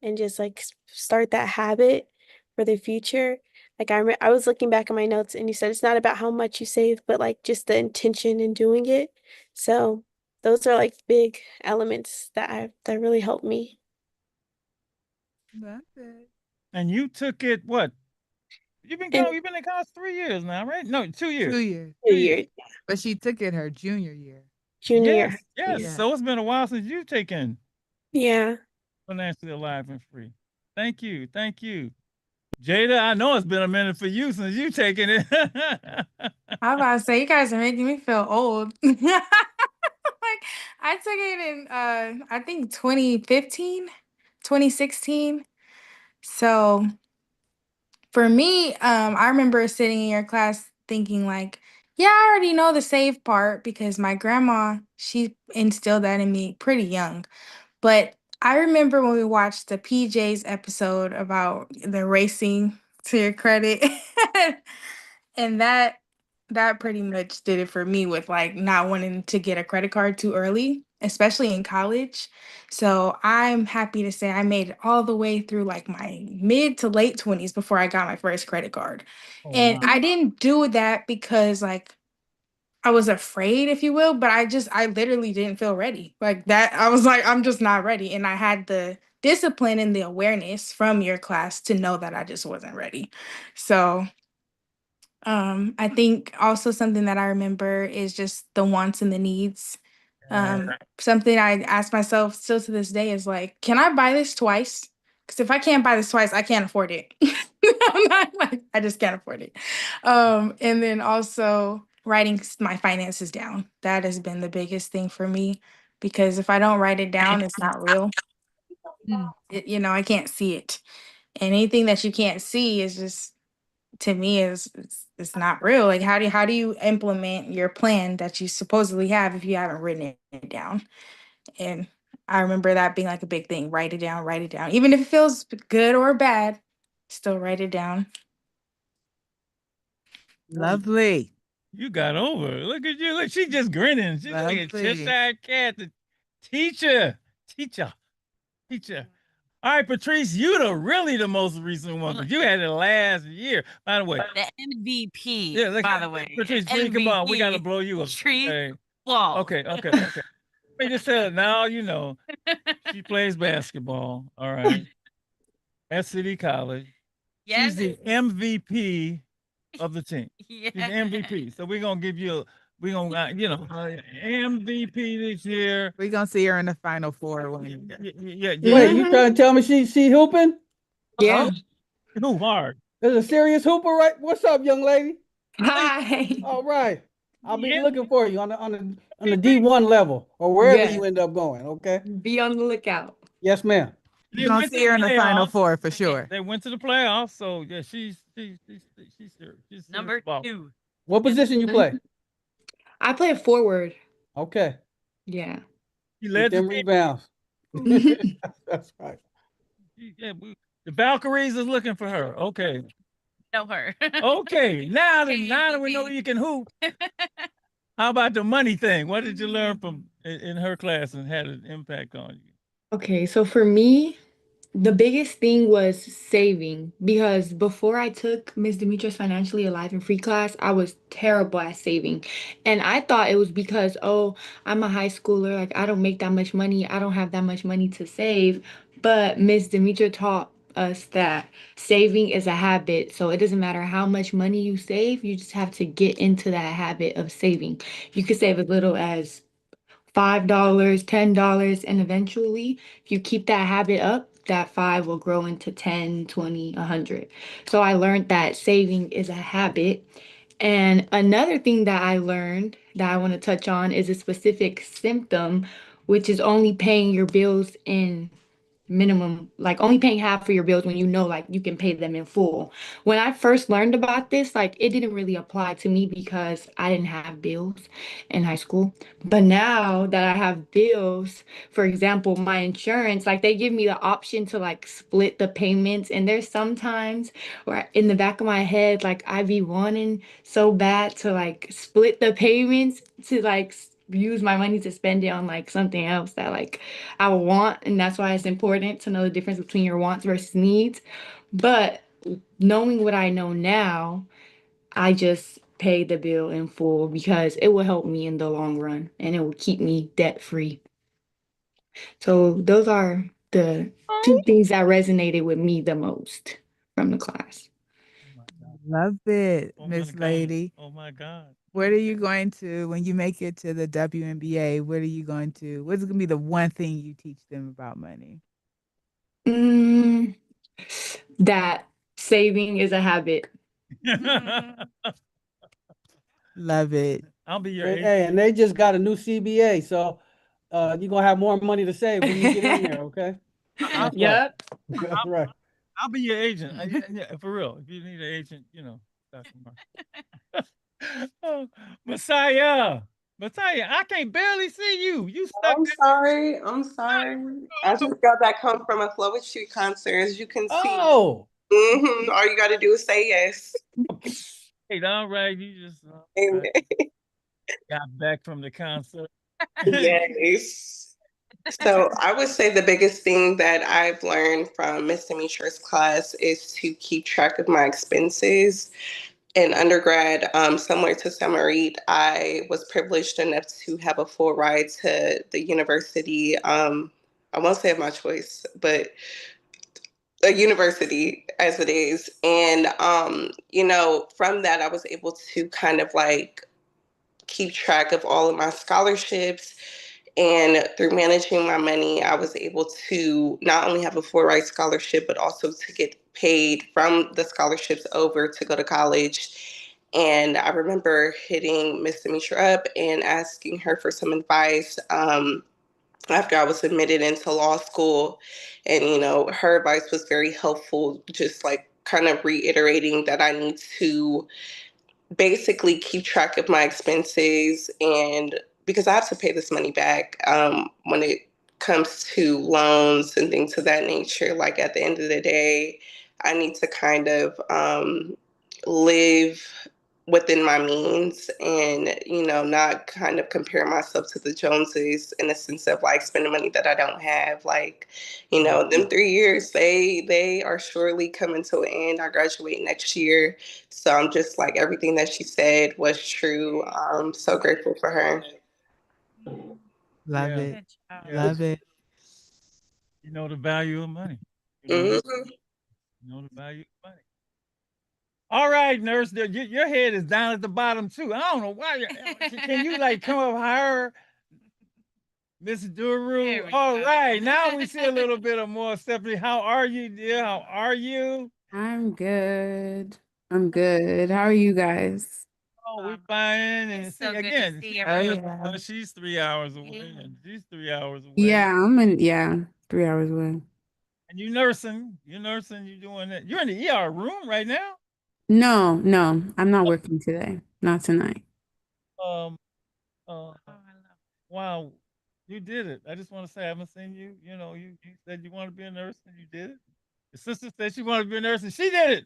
and just like start that habit for the future. Like I was looking back at my notes and you said it's not about how much you save, but like just the intention in doing it. So those are like big elements that really helped me. That's it. And you took it what? You've been in college 3 years now, right? No, 2 years. 2 years. 2 years. But she took it her junior year. Junior year. Yes. Yeah. So it's been a while since you've taken Yeah. financially alive and free. Thank you. Jada, I know it's been a minute for you since you've taken it. I was about to say, you guys are making me feel old. Like, I took it in, I think 2015, 2016. So for me, I remember sitting in your class thinking like, yeah, I already know the save part because my grandma, she instilled that in me pretty young. But I remember when we watched the PJ's episode about the racing to your credit, and that pretty much did it for me with like not wanting to get a credit card too early, especially in college. So I'm happy to say I made it all the way through like my mid to late 20s before I got my first credit card. And I didn't do that because like I was afraid, if you will, but I literally didn't feel ready. Like that, I was like, I'm just not ready. And I had the discipline and the awareness from your class to know that I just wasn't ready. So I think also something that I remember is just the wants and the needs. Something I ask myself still to this day is like, can I buy this twice? Because if I can't buy this twice, I can't afford it. I'm not like, I just can't afford it. And then also writing my finances down. That has been the biggest thing for me because if I don't write it down, it's not real. I can't see it. And anything that you can't see is just, to me, it's not real. Like how do you implement your plan that you supposedly have if you haven't written it down? And I remember that being like a big thing. Write it down, write it down. Even if it feels good or bad, still write it down. Lovely. You got over it. Look at you. Look, she just grinning. She's like a Lovely. Cheshire cat. The teacher. All right, Patrice, you really the most recent one because you had it last year. By the way, The MVP. yeah, By the way, Patrice, please, come on, we gotta MVP, blow you up. Tree Okay. Ball. Okay. Let me just tell it now. She plays basketball. All right, at City College. Yes. She's the MVP of the team. Yeah. She's the MVP. So we're gonna give you MVP this year. We're gonna see her in the Final Four. Yeah. Wait, you trying to tell me she hooping? Yeah. Who hard? There's a serious hooper, right? What's up, young lady? Hi. All right. I'll be Yeah. looking for you on the D1 level or wherever Yeah. you end up going, okay? Be on the lookout. Yes, ma'am. We're gonna see her in the Final Four for sure. They went to the playoffs, so yeah, she's serious Number ball. 2. What position you play? I play forward. Okay. Yeah. She Get led the them team. rebounds. That's right. Yeah, the Valkyries is looking for her. Okay. Know her. Okay. Now that we know you can hoop. How about the money thing? What did you learn from in her class and had an impact on you? Okay, so for me, the biggest thing was saving because before I took Miss Demetria's Financially Alive and Free class, I was terrible at saving. And I thought it was because, oh, I'm a high schooler, like I don't make that much money, I don't have that much money to save. But Miss Demetria taught us that saving is a habit. So it doesn't matter how much money you save, you just have to get into that habit of saving. You could save as little as $5, $10, and eventually, if you keep that habit up, that 5 will grow into 10, 20, 100. So I learned that saving is a habit. And another thing that I learned that I want to touch on is a specific symptom, which is only paying your bills in minimum, like only paying half for your bills when you know like you can pay them in full. When I first learned about this, like it didn't really apply to me because I didn't have bills in high school. But now that I have bills, for example, my insurance, like they give me the option to like split the payments. And there's sometimes where in the back of my head, like I be wanting so bad to like split the payments to like use my money to spend it on like something else that like I want, and that's why it's important to know the difference between your wants versus needs. But knowing what I know now, I just pay the bill in full because it will help me in the long run and it will keep me debt free. So those are the two things that resonated with me the most from the class. Love it, Oh my Miss God. Lady. Oh my God. What are you going to, when you make it to the WNBA, what's going to be the one thing you teach them about money? That saving is a habit. Love it. I'll be your agent. Hey, and they just got a new CBA, so you're gonna have more money to save when you get in there, okay? That's Yep. right. That's right. I'll be your agent. Yeah, for real. If you need an agent, Dr. Mark. Oh, Messiah, I can barely see you. You stuck. I'm sorry. I just got back home from a Flow with Street concert, as you can see. Oh, All you got to do is say yes. Hey, all right. You just Amen. got back from the concert. Yes. So I would say the biggest thing that I've learned from Miss Demetria's class is to keep track of my expenses. In undergrad, similar to Summer Reed, I was privileged enough to have a full ride to the university. I won't say of my choice, but a university as it is. And, from that, I was able to kind of like keep track of all of my scholarships. And through managing my money, I was able to not only have a full ride scholarship, but also to get paid from the scholarships over to go to college. And I remember hitting Miss Demetra up and asking her for some advice after I was admitted into law school. And, her advice was very helpful, just like kind of reiterating that I need to basically keep track of my expenses, and because I have to pay this money back when it comes to loans and things of that nature. Like at the end of the day, I need to kind of live within my means, and not kind of compare myself to the Joneses in a sense of like spending money that I don't have. Like, them 3 years, they are surely coming to an end. I graduate next year, so I'm just like, everything that she said was true. I'm so grateful for her. Love Yeah. it. Good job. Yeah. Love it. You know the value of money. Mhm. You know the value of money. All right, nurse, your head is down at the bottom too. I don't know why. Can you like come up higher, Miss There Duru? we All go. right, now we see a little bit of more Stephanie. How are you, dear? How are you? I'm good. I'm good. How are you guys? Oh, we're fine. And It's see so good to again, see she- Oh everyone. yeah. she's 3 hours away, and she's 3 hours away. Yeah, 3 hours away. And you nursing, you doing it. You're in the ER room right now. No, I'm not working today. Not tonight. Um, Oh, I love wow, you did it. I just want to say I haven't seen you. You said you want to be a nurse and you did it. Your sister said she wanted to be a nurse and she did it.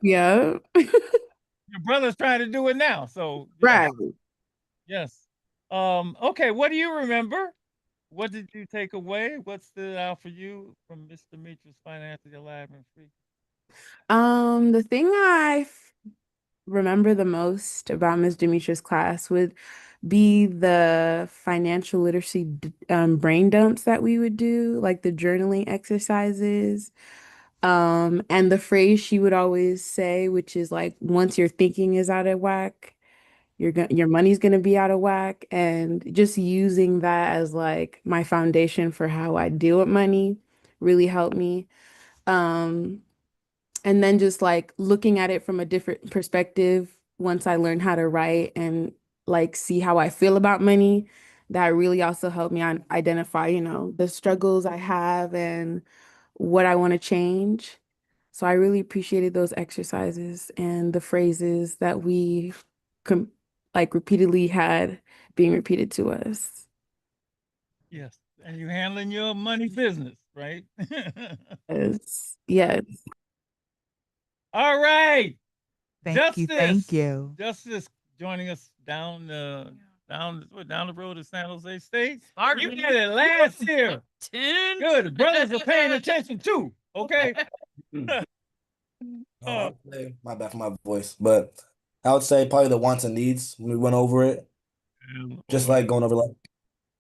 Yeah. Your brother's trying to do it now. So yes, Right. yes. Okay, what do you remember? What did you take away? What stood out for you from Miss Demetrius Financially Alive and Free? The thing remember the most about Ms. Demetria's class would be the financial literacy brain dumps that we would do, like the journaling exercises. And the phrase she would always say, which is like, once your thinking is out of whack, your money's gonna be out of whack. And just using that as like my foundation for how I deal with money really helped me. Um, and then just like looking at it from a different perspective once I learned how to write and like see how I feel about money, that really also helped me identify, the struggles I have and what I want to change. So I really appreciated those exercises and the phrases that we like repeatedly had being repeated to us. Yes, and you handling your money business, right? Yes. All right. Thank you. Thank you. Justice joining us down down the road to San Jose State. Smart You man. did it last year. 10. Good. The brothers are paying attention too. Okay. My bad for my voice, but I would say probably the wants and needs when we went over it. Just like going over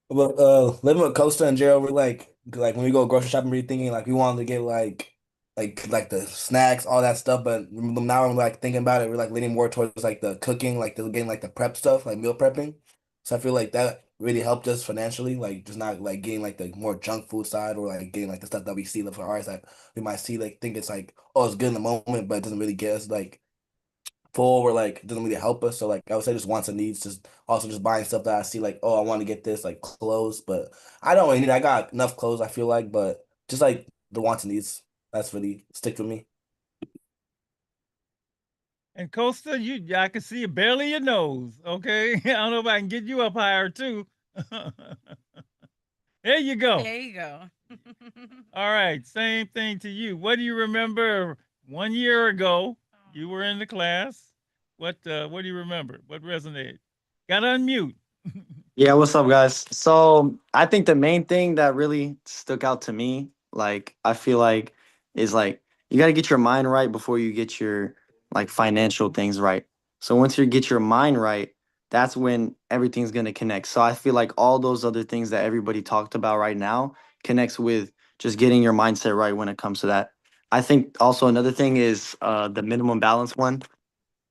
living with Costa and Gerald, we're like when we go grocery shopping, we're thinking like we wanted to get like the snacks, all that stuff. But now I'm like thinking about it, we're like leaning more towards like the cooking, like getting like the prep stuff, like meal prepping. So I feel like that really helped us financially, like just not like getting like the more junk food side or like getting like the stuff that we see like for ours that we might see like think it's like, oh, it's good in the moment, but it doesn't really get us like full or like it doesn't really help us. So like I would say just wants and needs, just also just buying stuff that I see like, oh, I want to get this like clothes, but I don't really need it. I got enough clothes, I feel like, but just like the wants and needs, that's really stick with me. And Costa, I can see barely your nose. Okay. I don't know if I can get you up higher too. There you go. There you go. All right. Same thing to you. What do you remember 1 year ago? You were in the class. What do you remember? What resonated? Got to unmute. Yeah, what's up, guys? So I think the main thing that really stuck out to me, like I feel like, is like you got to get your mind right before you get your like financial things right. So once you get your mind right, that's when everything's gonna connect. So I feel like all those other things that everybody talked about right now connects with just getting your mindset right when it comes to that. I think also another thing is the minimum balance one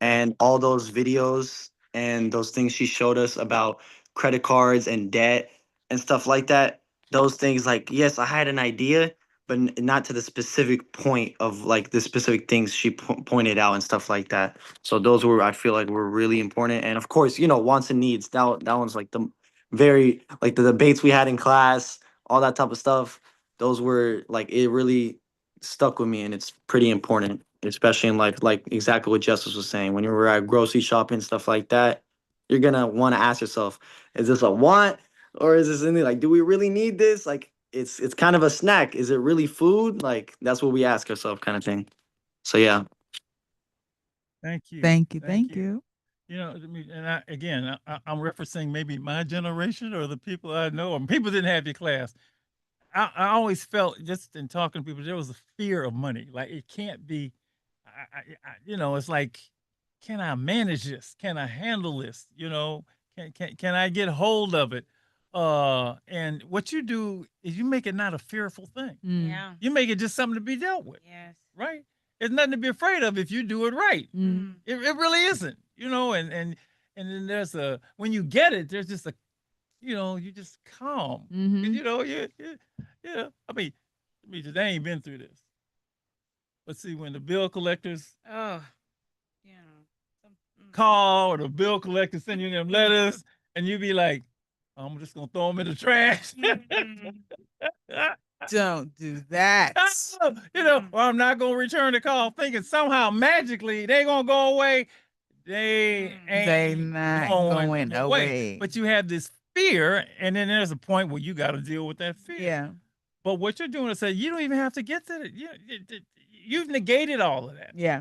and all those videos and those things she showed us about credit cards and debt and stuff like that. Those things, like, yes, I had an idea, but not to the specific point of like the specific things she pointed out and stuff like that. So those were, I feel like, were really important. And of course, you know, wants and needs. That one's like the very, like the debates we had in class, all that type of stuff. Those were like, it really stuck with me, and it's pretty important, especially in like exactly what Justice was saying. When you're at grocery shopping, stuff like that, you're gonna want to ask yourself, is this a want, or is this anything like, do we really need this? Like, it's kind of a snack. Is it really food? Like, that's what we ask ourselves, kind of thing. So yeah. Thank you. Thank you. Thank you. You know, and I'm referencing maybe my generation or the people I know, or people didn't have your class. I always felt, just in talking to people, there was a fear of money. Like, it can't be, you know, it's like, can I manage this? Can I handle this? You know, can I get hold of it? And what you do is you make it not a fearful thing. Yeah. You make it just something to be dealt with. Yes. Right? There's nothing to be afraid of if you do it right. Mm. It really isn't, you know, and then there's when you get it, there's just you know, you just calm. Mhm. You know, yeah. I mean, they ain't been through this. But see, when the bill collectors Oh, yeah. call, or the bill collector send you them letters, and you be like, I'm just gonna throw them in the trash. Don't do that. You know, or I'm not gonna return the call, thinking somehow magically they gonna go away. They ain't They not going away. But you have this fear, and then there's a point where you got to deal with that fear. Yeah. But what you're doing is say you don't even have to get to it. You've negated all of that. Yeah.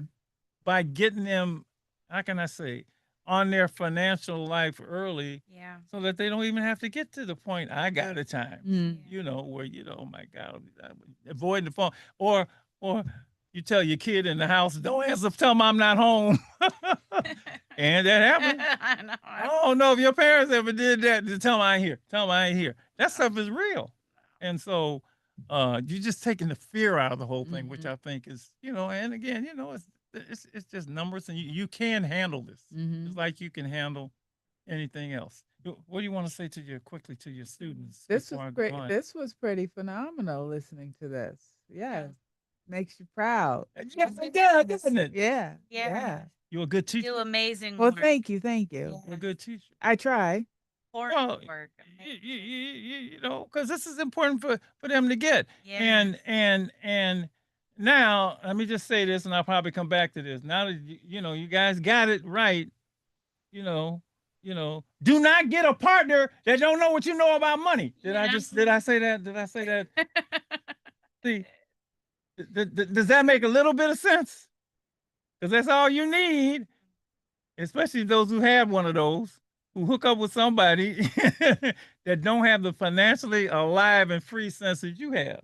By getting them, how can I say, on their financial life early. Yeah. So that they don't even have to get to the point I got at times. Mm. You know, where oh my God, avoiding the phone, or you tell your kid in the house, don't answer, tell them I'm not home. And that happened. I know. I don't know if your parents ever did that. To tell them I ain't here. Tell them I ain't here. That stuff is real. And so you're just taking the fear out of the whole thing, which I think is, you know, and again, you know, it's just numbers, and you can handle this. It's like you can handle anything else. What do you want to say quickly to your students? This before I was go great. on? This was pretty phenomenal listening to this. Yeah. Makes you proud. Yes, it does, doesn't it? Yeah. Yeah. Yeah. You're a good Do teacher. amazing Well, work. thank you. Thank you. You're a good teacher. I try. Important work. You know, because this is important for them to get. Yeah. And now let me just say this, and I'll probably come back to this. Now that you know, you guys got it right. You know, do not get a partner that don't know what you know about money. Did I say that? Did I say that? See, does that make a little bit of sense? Because that's all you need, especially those who have one of those, who hook up with somebody that don't have the financially alive and free sense that you have,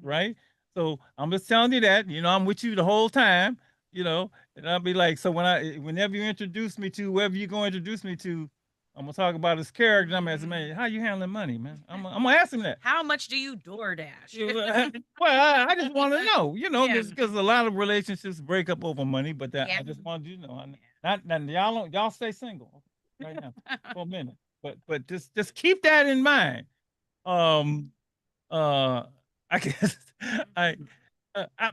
right? So I'm just telling you that, you know, I'm with you the whole time, you know, and I'll be like, so whenever you introduce me to whoever you're going to introduce me to, I'm gonna talk about his character. I'm asking, man, how you handling money, man? I'm gonna ask him that. How much do you DoorDash? Well, I just want to know, you know, Yeah. because a lot of relationships break up over money, but I Yeah. just wanted you to know, y'all stay single right now for a minute, but just keep that in mind. I guess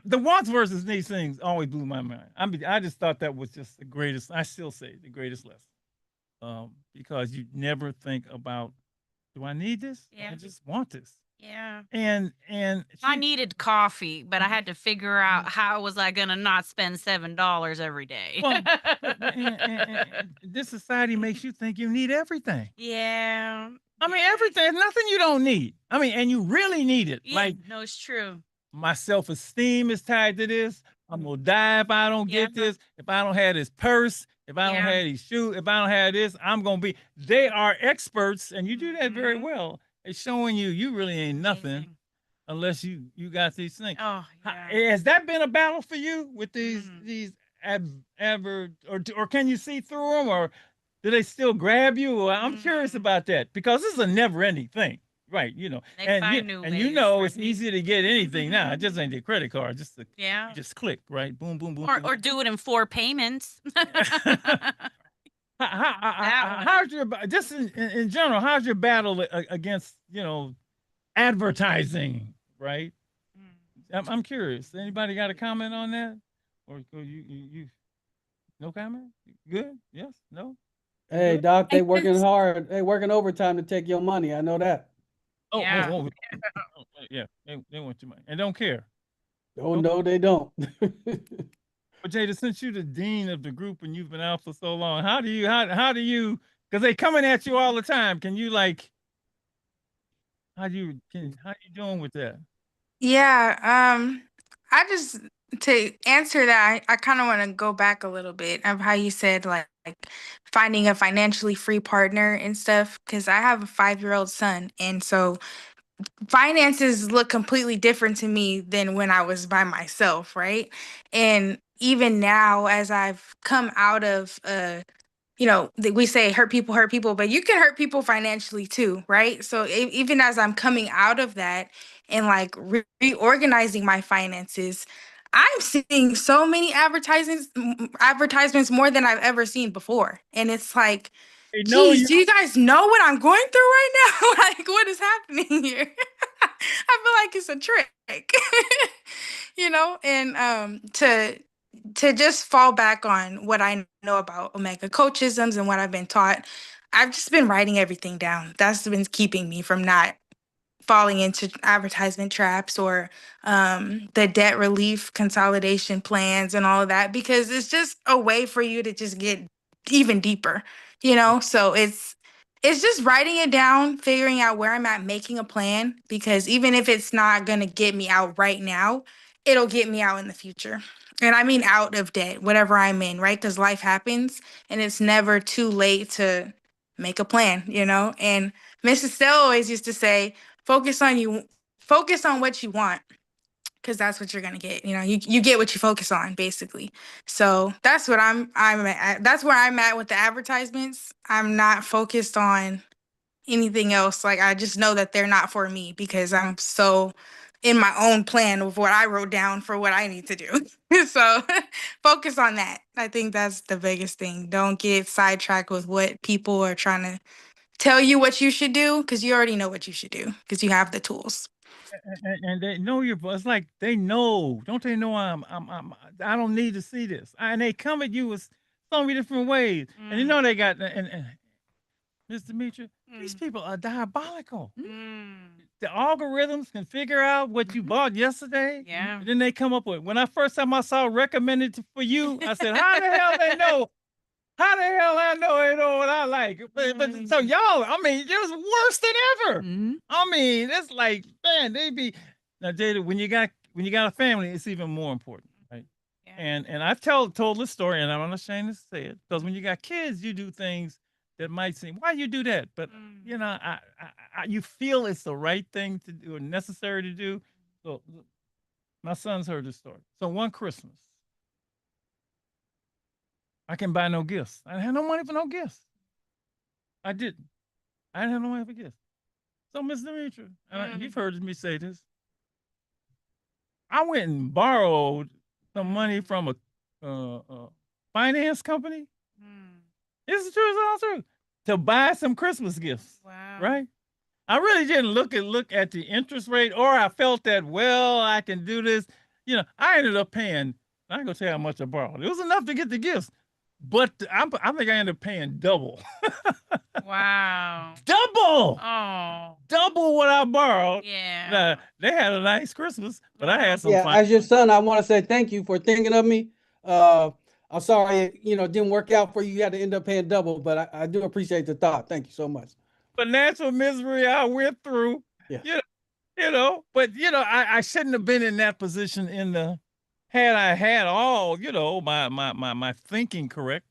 the wants versus needs things always blew my mind. I just thought that was just the greatest. I still say the greatest lesson, because you never think about, do I need this? Yeah. I just want this. Yeah. And I needed coffee, but I had to figure out how was I gonna not spend $7 every day. Well, and this society makes you think you need everything. Yeah. I mean, everything. There's nothing you don't need. I mean, and you really need it. Yeah. Like, No, it's true. my self-esteem is tied to this. I'm gonna die if I don't get this. If I don't have this purse, if I don't have these shoes, if I don't have this, I'm gonna be. They are experts, and you do that very well. It's showing you really ain't nothing unless you got these things. Oh, Has that been a battle for you with these or can you see through them, or do they still grab you? Or I'm curious about that, because this is a never-ending thing. Right, you know, They and find new you ways, know it's easy to get anything now. It just ain't the credit card, just Yeah. just click, right? Boom, boom, boom. Or do it in 4 payments. How's your just in general? How's your battle against, you know, advertising, right? I'm curious. Anybody got a comment on that? Or you no comment? Good? Yes? No? Hey, Good? Doc, they I working just hard. They working overtime to take your money. I know that. Oh, Yeah. yeah. They want your money and don't care. Oh, Don't. no, they don't. But Jada, since you're the dean of the group and you've been out for so long, how do you? Because they coming at you all the time. Can you like? How you doing with that? Yeah, I just to answer that, I kind of want to go back a little bit of how you said like finding a financially free partner and stuff, because I have a 5-year-old son, and so finances look completely different to me than when I was by myself, right? And even now, as I've come out of we say hurt people, but you can hurt people financially too, right? So even as I'm coming out of that and like reorganizing my finances, I'm seeing so many advertisements more than I've ever seen before. And it's like, They know geez, you. do you guys know what I'm going through right now? Like, what is happening here? I feel like it's a trick, and to just fall back on what I know about Omega coachisms and what I've been taught, I've just been writing everything down. That's been keeping me from not falling into advertisement traps or the debt relief consolidation plans and all of that, because it's just a way for you to just get even deeper, so it's just writing it down, figuring out where I'm at, making a plan, because even if it's not going to get me out right now, it'll get me out in the future. And I mean out of debt, whatever I'm in, right? Because life happens and it's never too late to make a plan, And Mrs. Stell always used to say, focus on what you want, because that's what you're gonna get. You get what you focus on, basically. So that's what I'm at. That's where I'm at with the advertisements. I'm not focused on anything else. Like, I just know that they're not for me because I'm so in my own plan of what I wrote down for what I need to do. So focus on that. I think that's the biggest thing. Don't get sidetracked with what people are trying to tell you what you should do, because you already know what you should do because you have the tools. And they know your It's like they know. Don't they know I don't need to see this. And they come at you with so many different ways. And you know they got and Ms. Demetria, these people are diabolical. The algorithms can figure out what you bought yesterday. Yeah. And then they come up with when I first time I saw recommended for you, I said, how the hell they know? How the hell I know they know what I like? But so y'all, I mean, it was worse than ever. I mean, it's like, man, they be now, Jada, when you got a family, it's even more important, right? Yeah. And I've told this story, and I'm not ashamed to say it, because when you got kids, you do things that might seem, why you do that? But you feel it's the right thing to do or necessary to do. So my son's heard this story. So one Christmas, I can buy no gifts. I had no money for no gifts. I didn't. I didn't have no money for gifts. So, Miss Demetria, you've heard me say this. I went and borrowed some money from a finance company. It's true, it's all true. To buy some Christmas gifts. Wow. Right? I really didn't look at the interest rate, or I felt that, well, I can do this. I ended up paying, I ain't gonna tell you how much I borrowed. It was enough to get the gifts. But I think I ended up paying double. Wow. Double! Oh. Double what I borrowed. Yeah. Now, they had a nice Christmas, but I had some Yeah, fun. as your son, I want to say thank you for thinking of me. I'm sorry, it didn't work out for you. You had to end up paying double, but I do appreciate the thought. Thank you so much. Financial misery I went through. Yeah. But I shouldn't have been in that position had I had all, my thinking correct,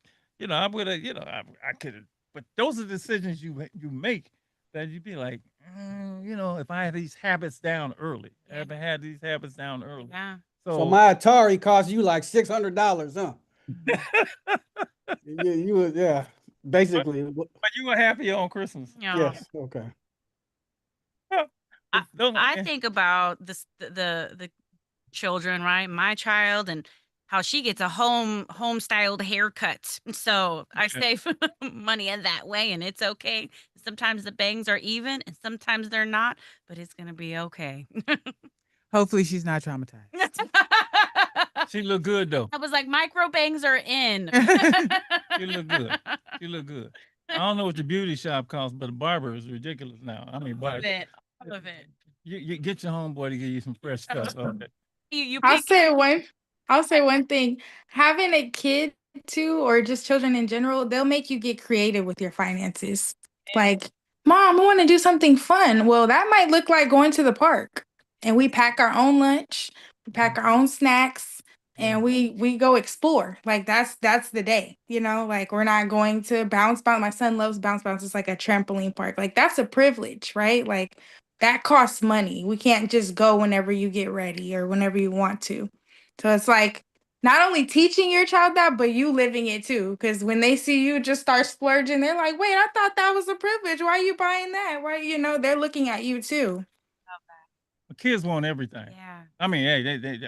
I would have, I could have, but those are decisions you make that you'd be like, if I had these habits down early, Yeah. Yeah. So my Atari cost you like $600, huh? you was, yeah, basically. But you were happy on Christmas. Yeah. Yes, okay. I think about the children, right? My child, and how she gets a home styled haircut. So I save money in that way, and it's okay. Sometimes the bangs are even and sometimes they're not, but it's gonna be okay. Hopefully she's not traumatized. She look good though. I was like, micro bangs are in. She look good. She look good. I don't know what the beauty shop costs, but a barber is ridiculous now. I mean, All of but it. All of it. you get your homeboy to give you some fresh stuff. Okay. You I'll pick say one. I'll say one thing. Having a kid too, or just children in general, they'll make you get creative with your finances. Like, Mom, I want to do something fun. Well, that might look like going to the park, and we pack our own lunch, we pack our own snacks, and we go explore. Like that's the day. Like we're not going to Bounce Bounce. My son loves Bounce Bounce. It's like a trampoline park. Like that's a privilege, right? Like that costs money. We can't just go whenever you get ready or whenever you want to. So it's like not only teaching your child that, but you living it too. Because when they see you just start splurging, they're like, wait, I thought that was a privilege. Why are you buying that? Why, they're looking at you too. The kids want everything. Yeah. I mean, hey, they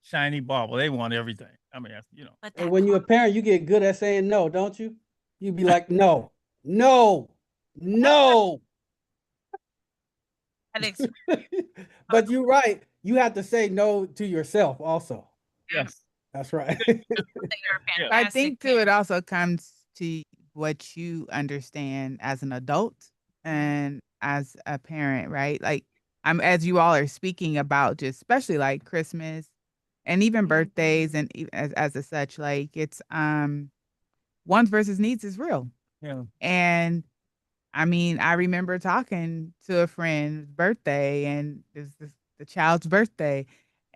shiny bauble. They want everything. I mean, But And when you're a parent, you get good at saying no, don't you? You be like, no, no, no. But you're right. You have to say no to yourself also. Yes. That's right. I think too, it also comes to what you understand as an adult and as a parent, right? Like as you all are speaking about just especially like Christmas and even birthdays and as a such, like it's wants versus needs is real. Yeah. And I mean, I remember talking to a friend's birthday and it's the child's birthday.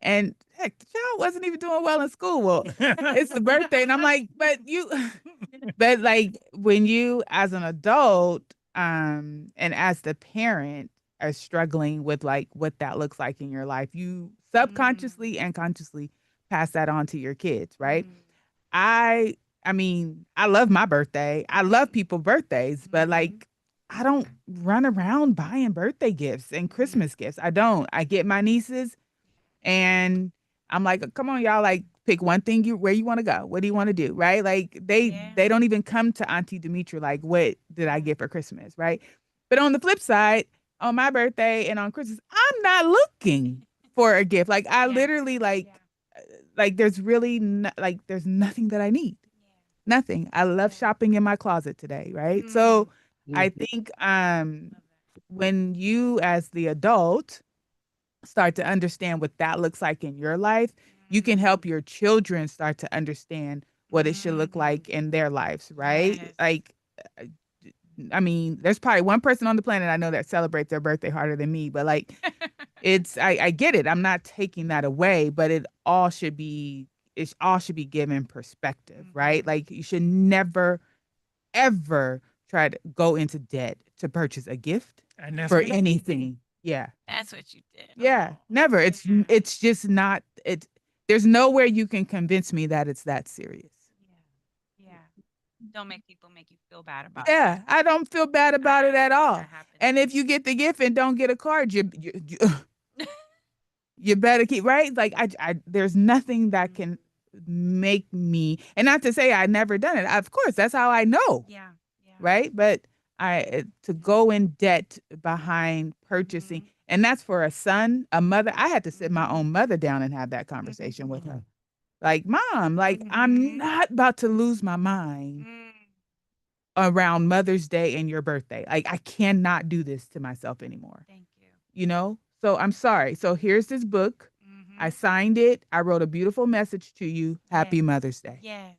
And heck, the child wasn't even doing well in school. Well, it's the birthday. And I'm like, but like when you as an adult, and as the parent are struggling with like what that looks like in your life, you subconsciously and consciously pass that on to your kids, right? I mean, I love my birthday. I love people's birthdays, but like I don't run around buying birthday gifts and Christmas gifts. I don't. I get my nieces and I'm like, come on, y'all, like pick one thing where you want to go. What do you want to do? Right? Like they don't even come to Auntie Demetra like, what did I get for Christmas? Right. But on the flip side, on my birthday and on Christmas, I'm not looking for a gift. Like I literally like there's really there's nothing that I need. Nothing. I love shopping in my closet today. Right. So I think when you as the adult start to understand what that looks like in your life, you can help your children start to understand what it should look like in their lives, right? Yes. Like, I mean, there's probably one person on the planet I know that celebrates their birthday harder than me, but like, I get it. I'm not taking that away, but it all should be given perspective, right? Like, you should never, ever try to go into debt to purchase a gift And that's for what- anything. Yeah. That's what you did. Yeah, never. It's just not there's nowhere you can convince me that it's that serious. Yeah. Don't make people make you feel bad about it. Yeah, I don't feel bad about it at all. And if you get the gift and don't get a card, you better keep right. Like I there's nothing that can make me, and not to say I never done it. Of course, that's how I know. Yeah. Right, but to go in debt behind purchasing, and that's for a son, a mother. I had to sit my own mother down and have that conversation with her. Like, Mom, like I'm not about to lose my mind around Mother's Day and your birthday. Like I cannot do this to myself anymore. Thank you. So I'm sorry. So here's this book. I signed it. I wrote a beautiful message to you. Happy Mother's Day. Yes.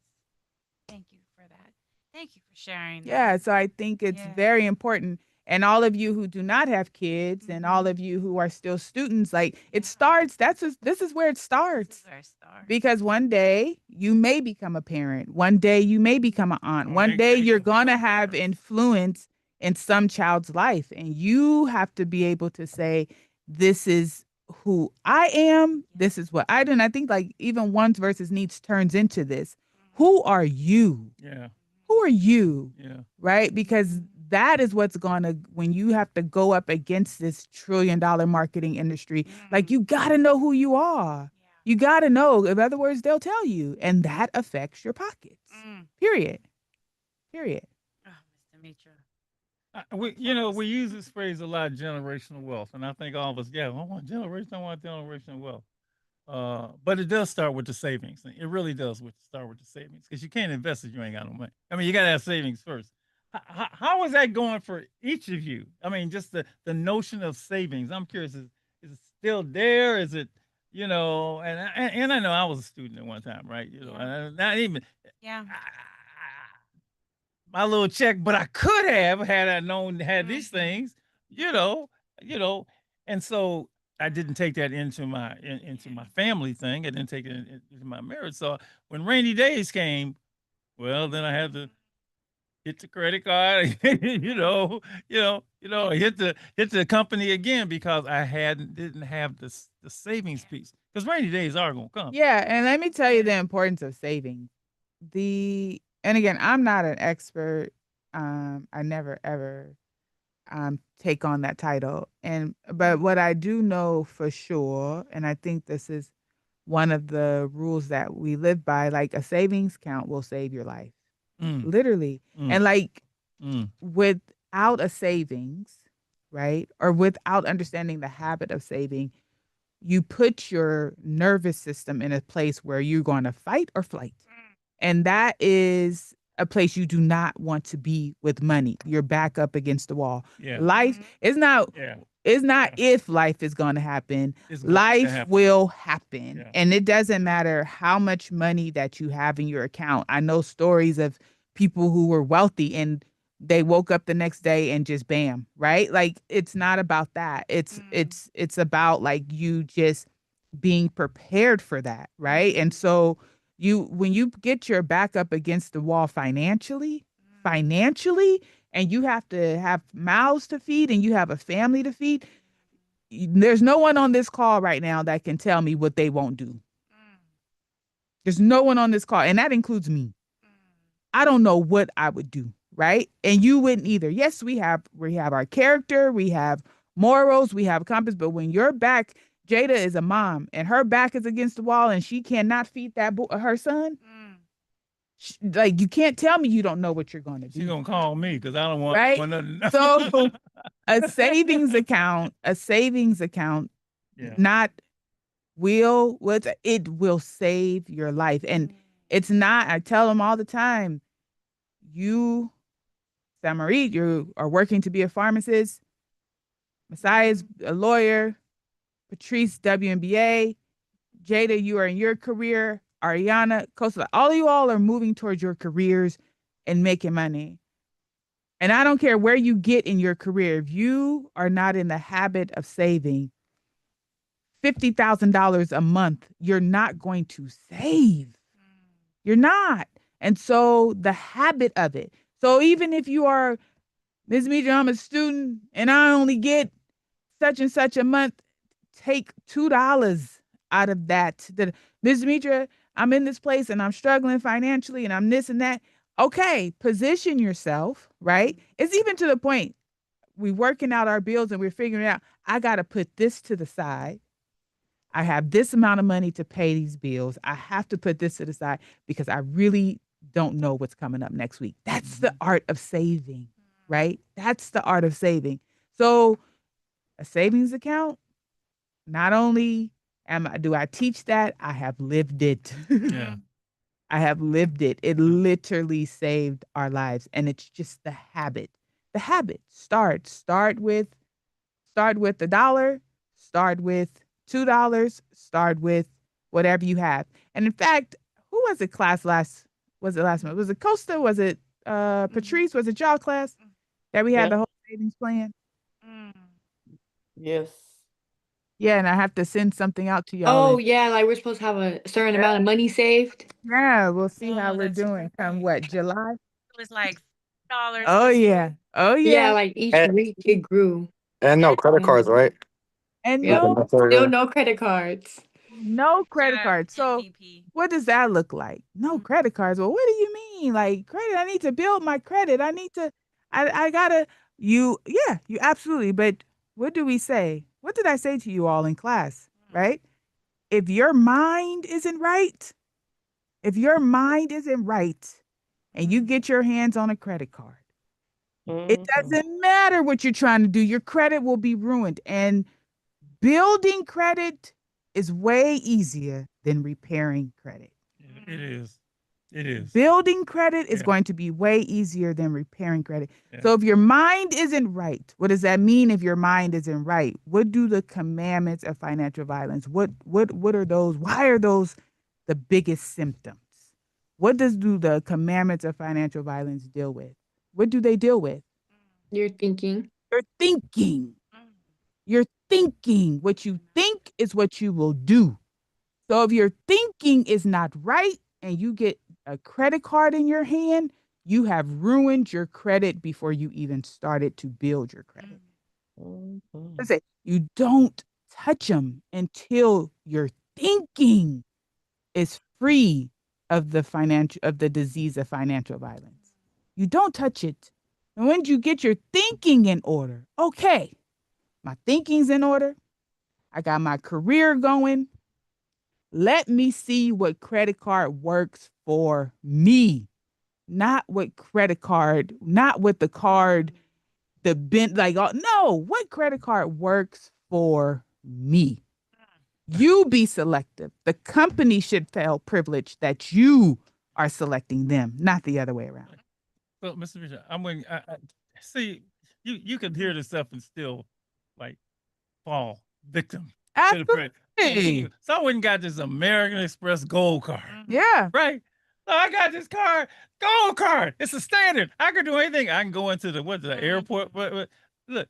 Thank you for that. Thank you for sharing. Yeah, so I think it's very important. And all of you who do not have kids and all of you who are still students, like it starts, this is where it starts. Because one day you may become a parent. One day you may become an aunt. One day you're going to have influence in some child's life. And you have to be able to say, this is who I am. This is what I do. And I think like even wants versus needs turns into this. Who are you? Yeah. Who are you? Yeah. Right? Because that is what's going to, when you have to go up against this $1 trillion marketing industry, like you got to know who you are. You got to know. In other words, they'll tell you. And that affects your pockets. Period. Oh, Miss Demetra. We use this phrase a lot, generational wealth, and I think all of us, yeah, I want generational wealth. But it does start with the savings. It really does start with the savings because you can't invest if you ain't got no money. I mean, you got to have savings first. How is that going for each of you? I mean, just the notion of savings. I'm curious, is it still there? Is it, and I know I was a student at one time, right? And not even Yeah. my little check, but I could have had I known had these things, you know, you know, and so I didn't take that into my family thing. I didn't take it into my marriage. So when rainy days came, well, then I had to hit the credit card, hit the company again because I didn't have the savings piece. Because rainy days are gonna come. Yeah, and let me tell you the importance of saving. And again, I'm not an expert. I never ever take on that title. But what I do know for sure, and I think this is one of the rules that we live by, like a savings account will save your life. Literally. And like without a savings, right? Or without understanding the habit of saving, you put your nervous system in a place where you're going to fight or flight. And that is a place you do not want to be with money. You're back up against the wall. Yeah. Life is not if life is going to happen. Life will happen. Yeah. And it doesn't matter how much money that you have in your account. I know stories of people who were wealthy and they woke up the next day and just bam, right? Like it's not about that. It's about like you just being prepared for that, right? And so when you get your back up against the wall financially, and you have to have mouths to feed and you have a family to feed, there's no one on this call right now that can tell me what they won't do. There's no one on this call, and that includes me. I don't know what I would do, right? And you wouldn't either. Yes, we have our character, we have morals, we have a compass, but when your back, Jada is a mom and her back is against the wall and she cannot feed her son. Like you can't tell me you don't know what you're going to do. She's gonna call me because I don't want right. nothing. So a savings account, not it will save your life. And it's not, I tell them all the time, you, Samarit, you are working to be a pharmacist. Messiah's a lawyer. Patrice, WNBA. Jada, you are in your career. Ariana, Costa, all of you all are moving towards your careers and making money. And I don't care where you get in your career. If you are not in the habit of saving $50,000 a month, you're not going to save. You're not. And so the habit of it. So even if you are, Ms. Mitra, I'm a student and I only get such and such a month, take $2 out of that. Ms. Mitra, I'm in this place and I'm struggling financially and I'm this and that. Okay, position yourself, right? It's even to the point we're working out our bills and we're figuring out, I got to put this to the side. I have this amount of money to pay these bills. I have to put this to the side because I really don't know what's coming up next week. That's the art of saving, right? That's the art of saving. So a savings account, not only do I teach that, I have lived it. Yeah. I have lived it. It literally saved our lives. And it's just the habit. The habit. Start with $1. Start with $2. Start with whatever you have. And in fact, who was it last month? Was it Costa? Was it Patrice? Was it y'all class that we had the whole savings plan? Yes. Yeah, and I have to send something out to y'all. Oh, yeah, like we're supposed to have a certain amount of money saved. Yeah, we'll see how we're doing come July? It was like $4. Oh yeah. Oh Yeah, yeah. like each week it grew. And no credit cards, right? And Yep. no Still no credit cards. credit cards. So what does that look like? No credit cards. Well, what do you mean? Like credit? I need to build my credit. I gotta you absolutely. But what do we say? What did I say to you all in class? Right? If your mind isn't right, and you get your hands on a credit card It doesn't matter what you're trying to do. Your credit will be ruined. And building credit is way easier than repairing credit. It is. It is. Building credit is Yeah. going to be way easier than repairing credit. Yeah. So if your mind isn't right, what does that mean if your mind isn't right? What do the commandments of financial violence? What are those? Why are those the biggest symptoms? What do the commandments of financial violence deal with? What do they deal with? You're thinking. You're thinking. You're thinking. What you think is what you will do. So if your thinking is not right and you get a credit card in your hand, you have ruined your credit before you even started to build your credit. I say you don't touch them until your thinking is free of the disease of financial violence. You don't touch it. And when you get your thinking in order, okay, my thinking's in order. I got my career going. Let me see what credit card works for me. Not what the card, no, what credit card works for me. You be selective. The company should feel privileged that you are selecting them, not the other way around. So, Mr. Richard, see, you can hear this stuff and still like fall victim to the credit. Absolutely. So I went and got this American Express Gold card. Yeah. Right. So I got this gold card. It's a standard. I can do anything. I can go into the airport. But look.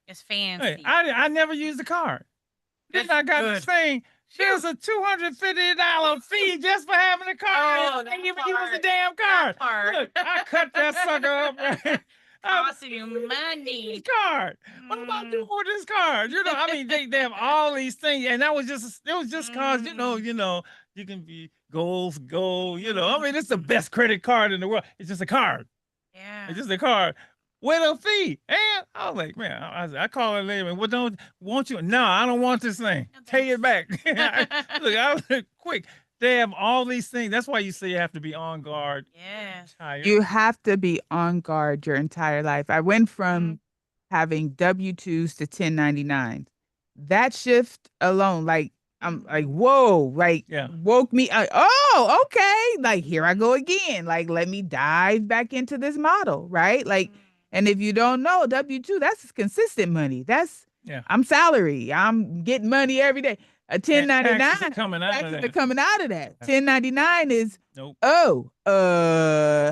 It's fancy. Hey, I never used the card. Then I got this thing. There's a $250 fee just for having a card. Oh, I didn't even use the damn card. Look, I cut that sucker up. Right? Costing you money. Card. What am I doing with this card? You know, I mean, they have all these things, and it was just cause you know, you can be gold. You know, I mean, it's the best credit card in the world. It's just a card. Yeah. It's just a card with a fee. And I was like, man, I call her later. Well, won't you? No, I don't want this thing. Take it back. Look, I was quick. They have all these things. That's why you say you have to be on guard. Yeah. You have to be on guard your entire life. I went from having W-2s to 1099s. That shift alone, like, I'm like, whoa, like, woke me up. Oh, okay. Like, here I go again. Like, let me dive back into this model, right? Like, and if you don't know, W-2, that's consistent money. I'm salary. I'm getting money every day. A 1099 taxes are coming out of that. coming out of that. 1099 is nope.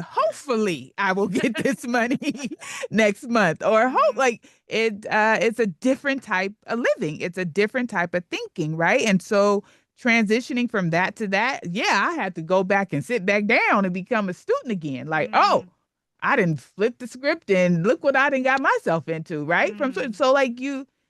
Hopefully I will get this money next month, or hope like it's a different type of living. It's a different type of thinking, right? And so transitioning from that to that, I had to go back and sit back down and become a student again. Like, oh, I didn't flip the script and look what I done got myself into, right? So like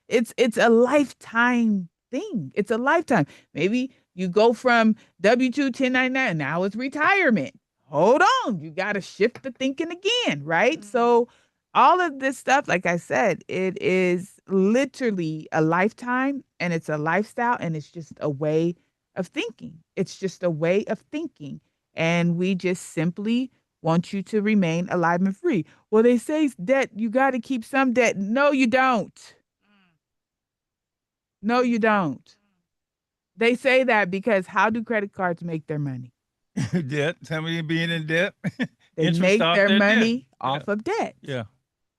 it's a lifetime thing. It's a lifetime. Maybe you go from W-2 1099, now it's retirement. Hold on, you got to shift the thinking again, right? So all of this stuff, like I said, it is literally a lifetime, and it's a lifestyle, and it's just a way of thinking. It's just a way of thinking. And we just simply want you to remain alive and free. Well, they say debt, you got to keep some debt. No, you don't. No, you don't. They say that because how do credit cards make their money? Debt. Somebody being in debt. They make their money off of debt. Yeah.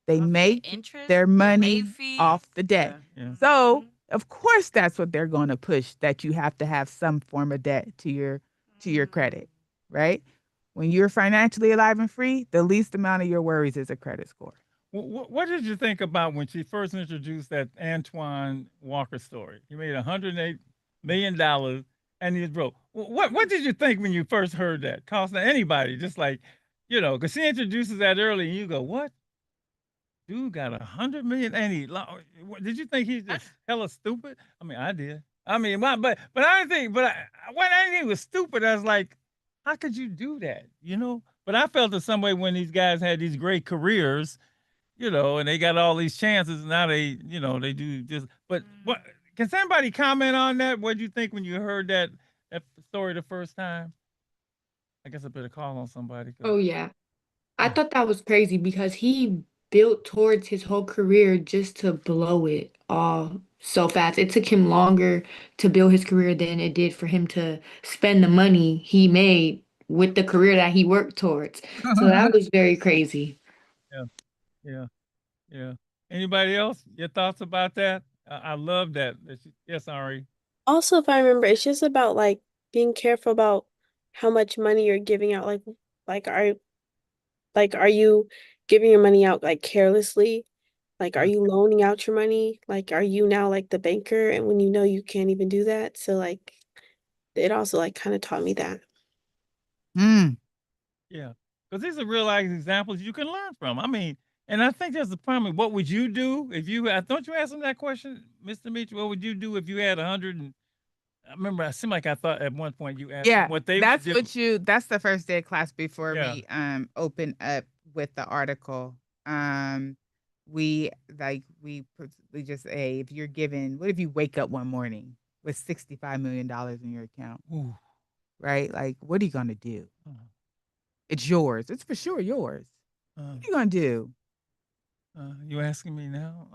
They make their money off the debt. Yeah. So, of course, that's what they're going to push, that you have to have some form of debt to your credit, right? When you're financially alive and free, the least amount of your worries is a credit score. What did you think about when she first introduced that Antoine Walker story? He made $108 million and he's broke. What did you think when you first heard that? Costing anybody, just like, because she introduces that early and you go, what? Dude got $100 million and did you think he's just hella stupid? I mean, I did. I mean, but I didn't think, when I think he was stupid, I was like, how could you do that? But I felt in some way when these guys had these great careers, and they got all these chances. Now they do just. But what can somebody comment on that? What did you think when you heard that story the first time? I guess I better call on somebody. Oh yeah, I thought that was crazy because he built towards his whole career just to blow it all so fast. It took him longer to build his career than it did for him to spend the money he made with the career that he worked towards. So that was very crazy. Yeah, yeah, yeah. Anybody else? Your thoughts about that? I love that. Yes, Ari. Also, if I remember, it's just about like being careful about how much money you're giving out. Like are you giving your money out like carelessly? Like, are you loaning out your money? Like, are you now like the banker and when you know you can't even do that? So like, it also like kind of taught me that. Mm. Yeah, because these are real life examples you can learn from. I mean, and I think that's the problem. What would you do if you don't you ask him that question, Mr. Mitchell? What would you do if you had 100 and I remember I seemed like I thought at one point you asked them Yeah, what they that's would do. that's the first day of class before Yeah. we open up with the article. We just say if you're given, what if you wake up one morning with $65 million in your account? Ooh. Right? Like, what are you gonna do? It's yours. It's for sure yours. What are you gonna do? You asking me now?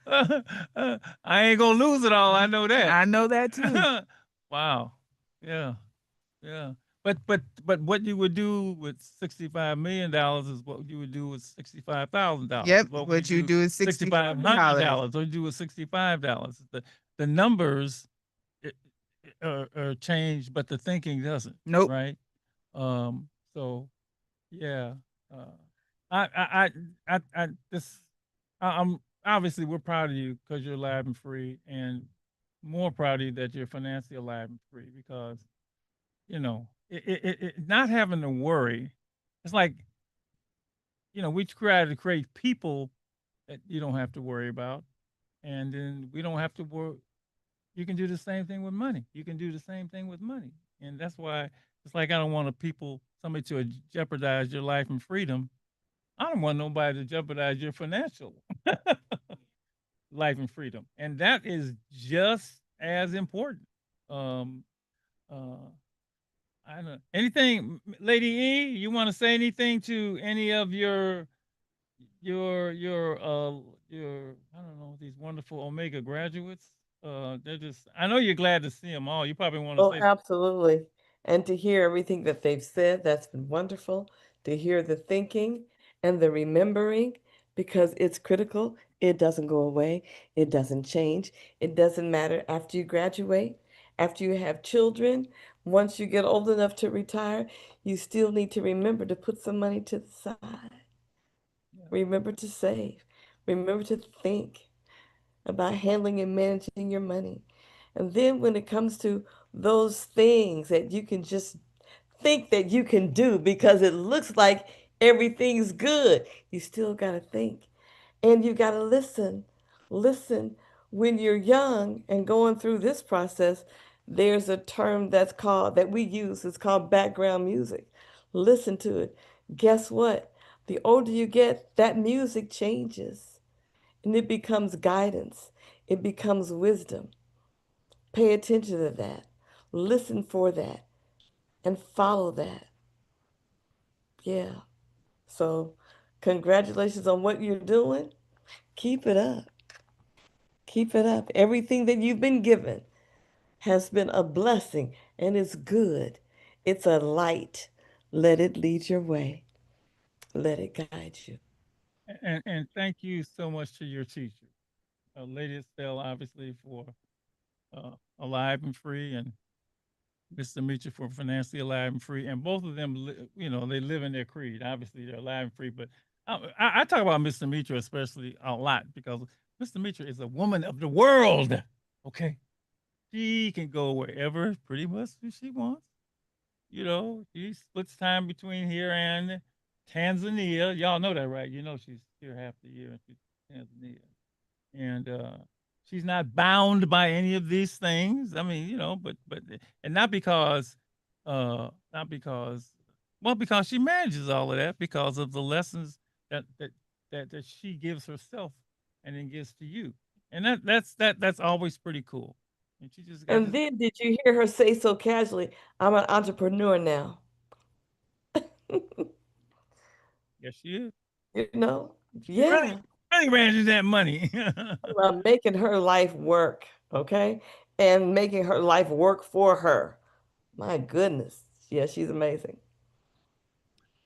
I ain't gonna lose it all. I know that. I know that too. Wow. Yeah. Yeah. But what you would do with $65 million is what you would do with $65,000. Yep. What you do is $6,500. What you do with $65. The numbers are changed, but the thinking doesn't. Nope. Right. So yeah. I'm obviously we're proud of you because you're alive and free, and more proud of you that you're financially alive and free because, you know, not having to worry. It's like, you know, we try to create people that you don't have to worry about, and then we don't have to worry. You can do the same thing with money. You can do the same thing with money, and that's why it's like I don't want somebody to jeopardize your life and freedom. I don't want nobody to jeopardize your financial life and freedom. And that is just as important. I don't know. Anything, Lady E, you want to say anything to any of your I don't know, these wonderful Omega graduates? They're just I know you're glad to see them all. You probably want to Oh, say absolutely. And to hear everything that they've said, that's been wonderful. To hear the thinking and the remembering, because it's critical. It doesn't go away. It doesn't change. It doesn't matter after you graduate, after you have children. Once you get old enough to retire, you still need to remember to put some money to the side. Remember to save. Remember to think about handling and managing your money. And then when it comes to those things that you can just think that you can do because it looks like everything's good, you still got to think. And you got to listen. Listen. When you're young and going through this process, there's a term that we use, it's called background music. Listen to it. Guess what? The older you get, that music changes and it becomes guidance. It becomes wisdom. Pay attention to that. Listen for that and follow that. Yeah. So, congratulations on what you're doing. Keep it up. Keep it up. Everything that you've been given has been a blessing and it's good. It's a light. Let it lead your way. Let it guide you. and thank you so much to your teacher, Lady Estelle, obviously for alive and free, and Mr. Mitchell for financially alive and free, and both of them, you know, they live in their creed. Obviously, they're alive and free, but I talk about Mr. Mitchell especially a lot because Mr. Mitchell is a woman of the world. Okay, she can go wherever pretty much she wants. You know, she splits time between here and Tanzania. Y'all know that, right? You know, she's here half the year and she's in Tanzania, and she's not bound by any of these things. I mean, you know, but and not because well, because she manages all of that because of the lessons that she gives herself and then gives to you. And that's always pretty cool. And she just got And then did you hear her say so casually, I'm an entrepreneur now? Yes, she is. You know, yeah. Really ran that money. About making her life work, okay? And making her life work for her. My goodness. Yeah, she's amazing.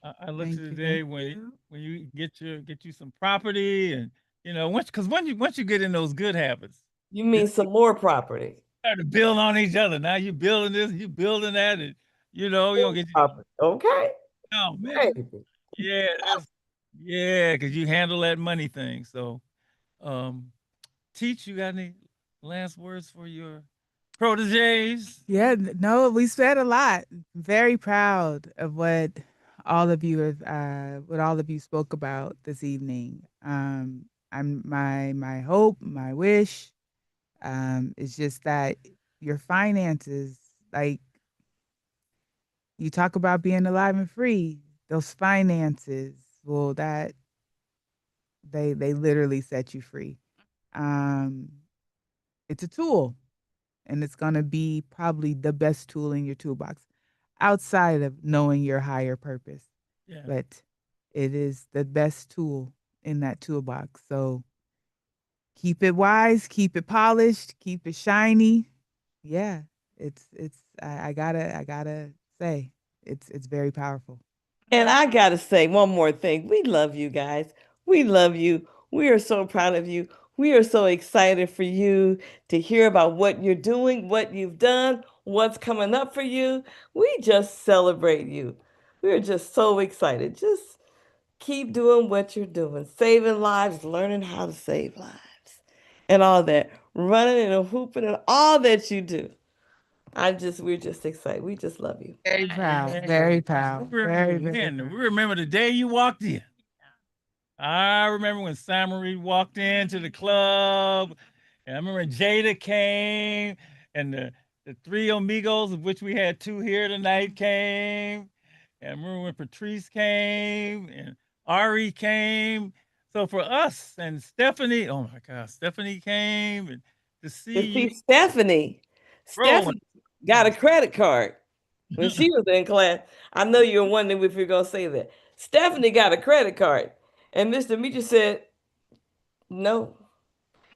I look to Thank the you. day when you get you some property, and once you get in those good habits, You mean some more property? start to build on each other. Now you building this, you building that, and you don't get property. Okay. Oh man, yeah, because you handle that money thing. So, Teach, you got any last words for your proteges? Yeah, no, we said a lot. Very proud of what all of you spoke about this evening. I'm my hope, my wish, is just that your finances, like you talk about being alive and free, those finances, well, that they literally set you free. It's a tool, and it's going to be probably the best tool in your toolbox outside of knowing your higher purpose. Yeah. But it is the best tool in that toolbox. So keep it wise, keep it polished, keep it shiny. Yeah, I gotta say it's very powerful. And I got to say one more thing. We love you guys. We love you. We are so proud of you. We are so excited for you to hear about what you're doing, what you've done, what's coming up for you. We just celebrate you. We're just so excited. Just keep doing what you're doing, saving lives, learning how to save lives, and all that, running and hooping and all that you do. We're just excited. We just love you. Very proud. Very proud. Very We remember the day you walked in. I remember when Sam Marie walked into the club, and I remember Jada came, and the three amigos, of which we had two here tonight, came. And I remember when Patrice came and Ari came. So for us and Stephanie, oh my gosh, Stephanie came and to see you. Stephanie got a credit card when she was in class. I know you're wondering if you're going to say that. Stephanie got a credit card. And Mr. Demetrius said, no.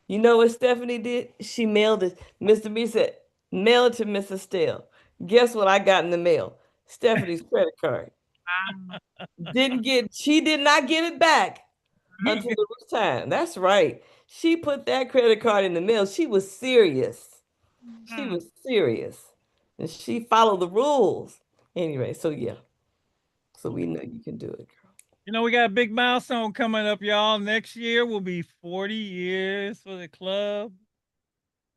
You know what Stephanie did? She mailed it. Mr. Demetrius said, mail it to Miss Estelle. Guess what I got in the mail? Stephanie's credit card. She did not get it back until it was time. That's right. She put that credit card in the mail. She was serious. She was serious. And she followed the rules. Anyway, so yeah. So we know you can do it, girl. We got a big milestone coming up, y'all. Next year will be 40 years for the club.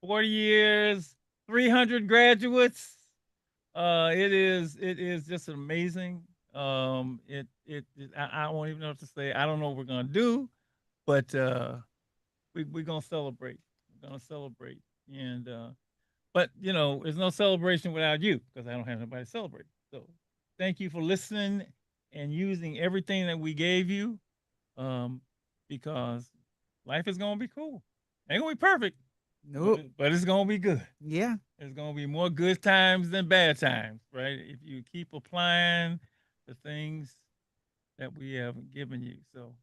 40 years, 300 graduates. It is just amazing. I won't even know what to say. I don't know what we're gonna do, but we're gonna celebrate. We're gonna celebrate. And but there's no celebration without you, because I don't have nobody to celebrate. So thank you for listening and using everything that we gave you, because life is gonna be cool. Ain't gonna be perfect. Nope. But it's gonna be good. Yeah. There's gonna be more good times than bad times, right? If you keep applying the things that we have given you. So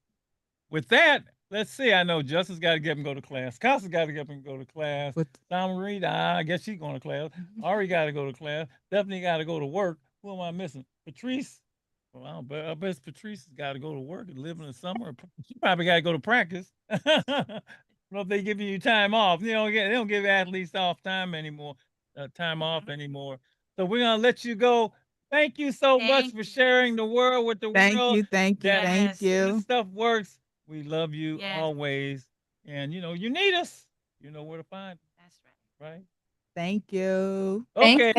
with that, let's see. I know Justice got to get up and go to class. Costa's got to get up and go to class. Tom Reed, I guess she's going to class. Ari got to go to class. Stephanie got to go to work. Who am I missing? Patrice. Well, I bet Patrice has got to go to work and live in the summer. She probably got to go to practice. I don't know if they giving you time off. They don't give athletes time off anymore. So we're gonna let you go. Thank you so much for sharing the world with the world. Thank you. This stuff works. We love you always. And you need us. You know where to find us. That's right. Right? Thank you. Okay.